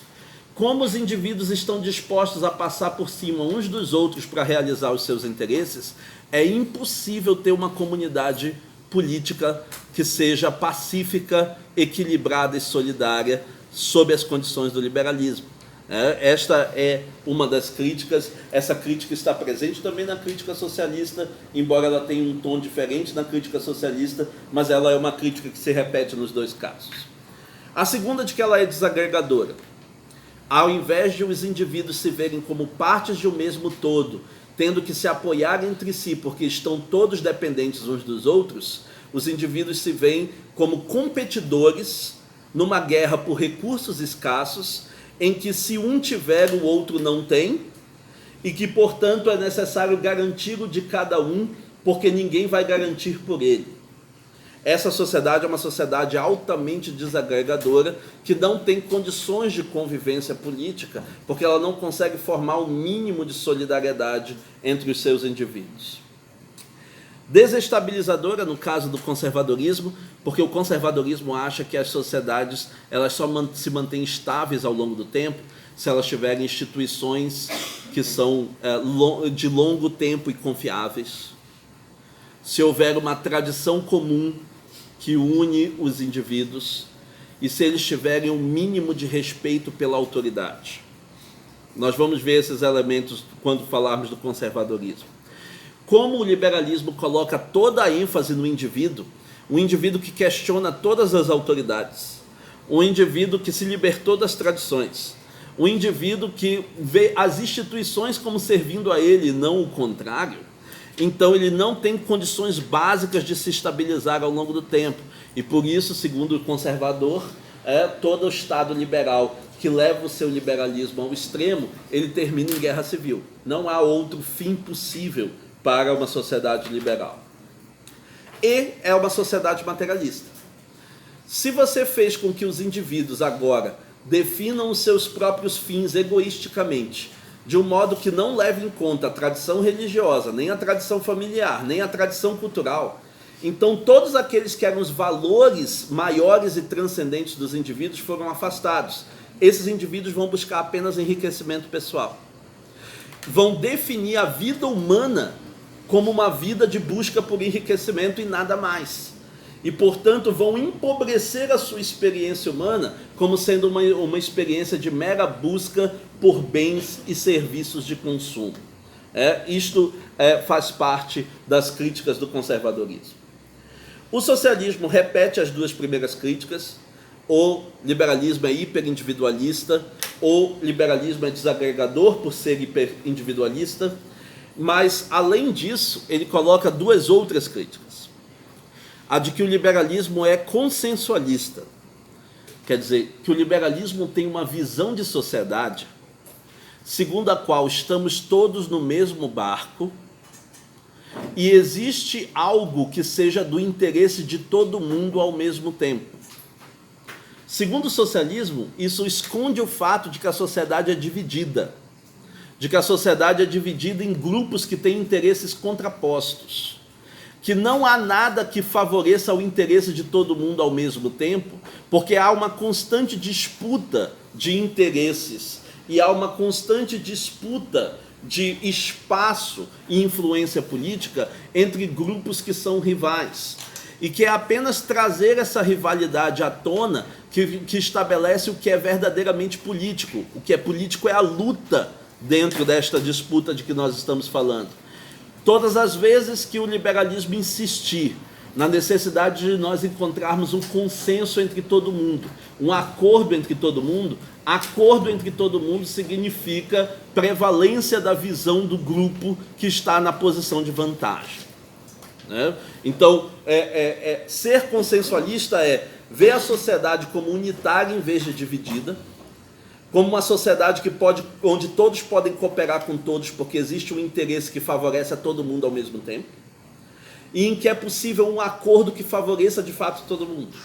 como os indivíduos estão dispostos a passar por cima uns dos outros para realizar os seus interesses, é impossível ter uma comunidade política que seja pacífica, equilibrada e solidária sob as condições do liberalismo. Esta é uma das críticas. Essa crítica está presente também na crítica socialista, embora ela tenha um tom diferente na crítica socialista, mas ela é uma crítica que se repete nos dois casos. A segunda, de que ela é desagregadora. Ao invés de os indivíduos se verem como partes de um mesmo todo, tendo que se apoiar entre si porque estão todos dependentes uns dos outros, os indivíduos se veem como competidores numa guerra por recursos escassos, em que se um tiver, o outro não tem, e que, portanto, é necessário garantir o de cada um, porque ninguém vai garantir por ele. Essa sociedade é uma sociedade altamente desagregadora, que não tem condições de convivência política, porque ela não consegue formar o mínimo de solidariedade entre os seus indivíduos. Desestabilizadora no caso do conservadorismo, porque o conservadorismo acha que as sociedades elas só se mantêm estáveis ao longo do tempo se elas tiverem instituições que são de longo tempo e confiáveis, se houver uma tradição comum que une os indivíduos e se eles tiverem um mínimo de respeito pela autoridade. Nós vamos ver esses elementos quando falarmos do conservadorismo. Como o liberalismo coloca toda a ênfase no indivíduo, um indivíduo que questiona todas as autoridades, um indivíduo que se libertou das tradições, um indivíduo que vê as instituições como servindo a ele e não o contrário, então ele não tem condições básicas de se estabilizar ao longo do tempo. E por isso, segundo o conservador, todo o Estado liberal que leva o seu liberalismo ao extremo, ele termina em guerra civil. Não há outro fim possível para uma sociedade liberal. E é uma sociedade materialista. Se você fez com que os indivíduos agora definam os seus próprios fins egoisticamente, de um modo que não leve em conta a tradição religiosa, nem a tradição familiar, nem a tradição cultural, então todos aqueles que eram os valores maiores e transcendentes dos indivíduos foram afastados. Esses indivíduos vão buscar apenas enriquecimento pessoal. Vão definir a vida humana como uma vida de busca por enriquecimento e nada mais. E, portanto, vão empobrecer a sua experiência humana como sendo uma experiência de mera busca por bens e serviços de consumo. Isto faz parte das críticas do conservadorismo. O socialismo repete as duas primeiras críticas. O liberalismo é hiperindividualista, o liberalismo é desagregador por ser hiperindividualista, mas, além disso, ele coloca duas outras críticas. A de que o liberalismo é consensualista, quer dizer, que o liberalismo tem uma visão de sociedade segundo a qual estamos todos no mesmo barco e existe algo que seja do interesse de todo mundo ao mesmo tempo. Segundo o socialismo, isso esconde o fato de que a sociedade é dividida, de que a sociedade é dividida em grupos que têm interesses contrapostos, que não há nada que favoreça o interesse de todo mundo ao mesmo tempo, porque há uma constante disputa de interesses e há uma constante disputa de espaço e influência política entre grupos que são rivais. E que é apenas trazer essa rivalidade à tona que estabelece o que é verdadeiramente político. O que é político é a luta dentro desta disputa de que nós estamos falando. Todas as vezes que o liberalismo insistir na necessidade de nós encontrarmos um consenso entre todo mundo, um acordo entre todo mundo, acordo entre todo mundo significa prevalência da visão do grupo que está na posição de vantagem. Então, ser consensualista é ver a sociedade como unitária em vez de dividida, como uma sociedade onde todos podem cooperar com todos, porque existe um interesse que favorece a todo mundo ao mesmo tempo, e em que é possível um acordo que favoreça de fato todo mundo.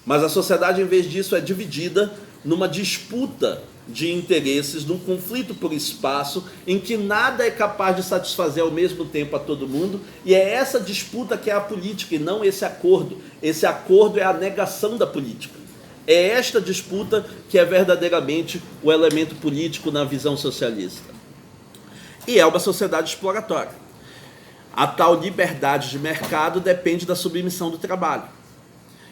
Mas a sociedade, em vez disso, é dividida numa disputa de interesses, num conflito por espaço, em que nada é capaz de satisfazer ao mesmo tempo a todo mundo, e é essa disputa que é a política, e não esse acordo. Esse acordo é a negação da política. É esta disputa que é verdadeiramente o elemento político na visão socialista. E é uma sociedade exploratória. A tal liberdade de mercado depende da submissão do trabalho.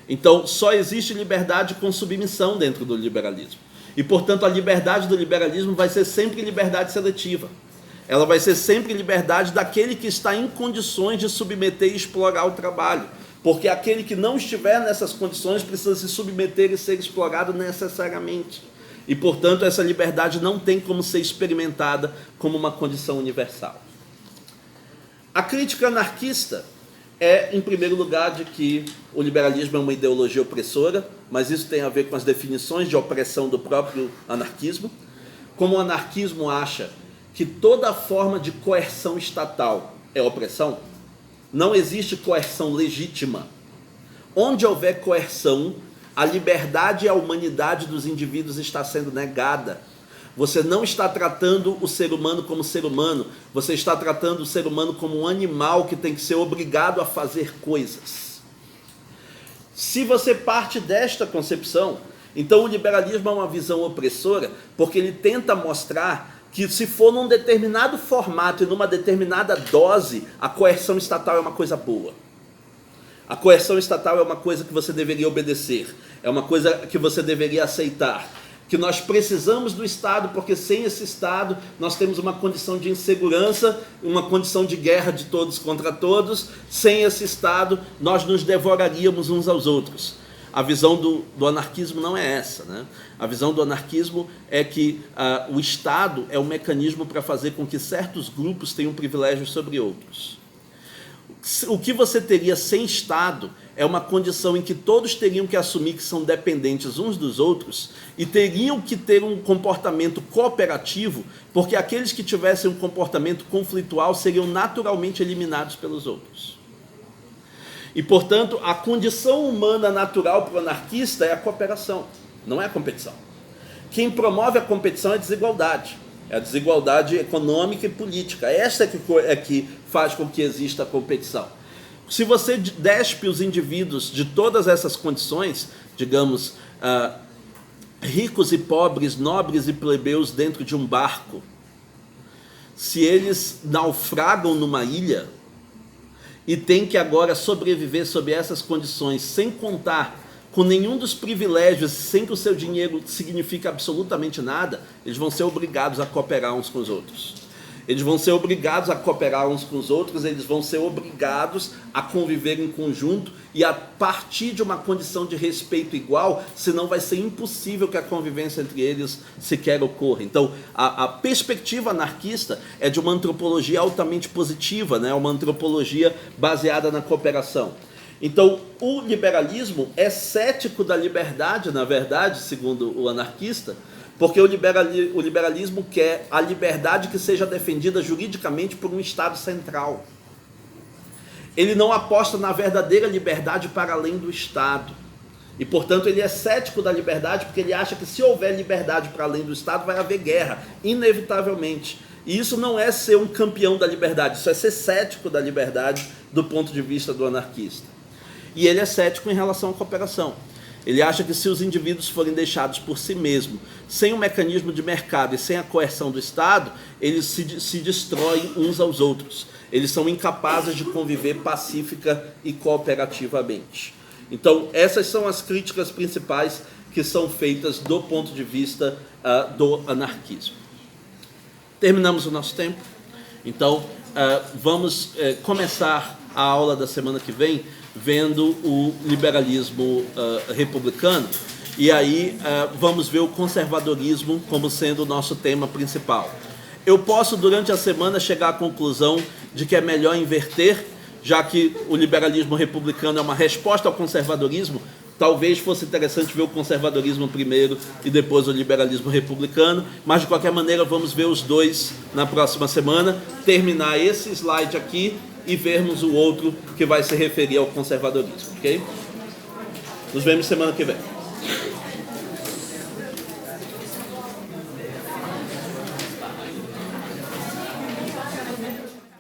Então, só existe liberdade com submissão dentro do liberalismo. E, portanto, a liberdade do liberalismo vai ser sempre liberdade seletiva. Ela vai ser sempre liberdade daquele que está em condições de submeter e explorar o trabalho. Porque aquele que não estiver nessas condições precisa se submeter e ser explorado necessariamente. E, portanto, essa liberdade não tem como ser experimentada como uma condição universal. A crítica anarquista é, em primeiro lugar, de que o liberalismo é uma ideologia opressora, mas isso tem a ver com as definições de opressão do próprio anarquismo. Como o anarquismo acha que toda forma de coerção estatal é opressão, não existe coerção legítima. Onde houver coerção, a liberdade e a humanidade dos indivíduos está sendo negada. Você não está tratando o ser humano como ser humano, você está tratando o ser humano como um animal que tem que ser obrigado a fazer coisas. Se você parte desta concepção, então o liberalismo é uma visão opressora, porque ele tenta mostrar que se for num determinado formato e numa determinada dose, a coerção estatal é uma coisa boa. A coerção estatal é uma coisa que você deveria obedecer, é uma coisa que você deveria aceitar. Que nós precisamos do Estado, porque sem esse Estado nós temos uma condição de insegurança, uma condição de guerra de todos contra todos. Sem esse Estado nós nos devoraríamos uns aos outros. A visão do anarquismo não é essa, né? A visão do anarquismo é que o Estado é um mecanismo para fazer com que certos grupos tenham privilégios sobre outros. O que você teria sem Estado é uma condição em que todos teriam que assumir que são dependentes uns dos outros e teriam que ter um comportamento cooperativo, porque aqueles que tivessem um comportamento conflitual seriam naturalmente eliminados pelos outros. E, portanto, a condição humana natural para o anarquista é a cooperação, não é a competição. Quem promove a competição é a desigualdade. É a desigualdade econômica e política. Essa é que faz com que exista a competição. Se você despe os indivíduos de todas essas condições, digamos, ricos e pobres, nobres e plebeus dentro de um barco, se eles naufragam numa ilha e têm que agora sobreviver sob essas condições, sem contar com nenhum dos privilégios, sem que o seu dinheiro signifique absolutamente nada, eles vão ser obrigados a cooperar uns com os outros. Eles vão ser obrigados a cooperar uns com os outros, eles vão ser obrigados a conviver em conjunto e a partir de uma condição de respeito igual, senão vai ser impossível que a convivência entre eles sequer ocorra. Então, a perspectiva anarquista é de uma antropologia altamente positiva, né? Uma antropologia baseada na cooperação. Então, o liberalismo é cético da liberdade, na verdade, segundo o anarquista, porque o liberalismo quer a liberdade que seja defendida juridicamente por um Estado central. Ele não aposta na verdadeira liberdade para além do Estado. E, portanto, ele é cético da liberdade porque ele acha que se houver liberdade para além do Estado, vai haver guerra, inevitavelmente. E isso não é ser um campeão da liberdade, isso é ser cético da liberdade do ponto de vista do anarquista. E ele é cético em relação à cooperação. Ele acha que se os indivíduos forem deixados por si mesmos, sem um mecanismo de mercado e sem a coerção do Estado, eles se destroem uns aos outros. Eles são incapazes de conviver pacífica e cooperativamente. Então, essas são as críticas principais que são feitas do ponto de vista do anarquismo. Terminamos o nosso tempo. Então, vamos começar a aula da semana que vem vendo o liberalismo republicano, e aí vamos ver o conservadorismo como sendo o nosso tema principal. Eu posso, durante a semana, chegar à conclusão de que é melhor inverter, já que o liberalismo republicano é uma resposta ao conservadorismo. Talvez fosse interessante ver o conservadorismo primeiro e depois o liberalismo republicano, mas de qualquer maneira vamos ver os dois na próxima semana, terminar esse slide aqui e vermos o outro que vai se referir ao conservadorismo, ok? Nos vemos semana que vem.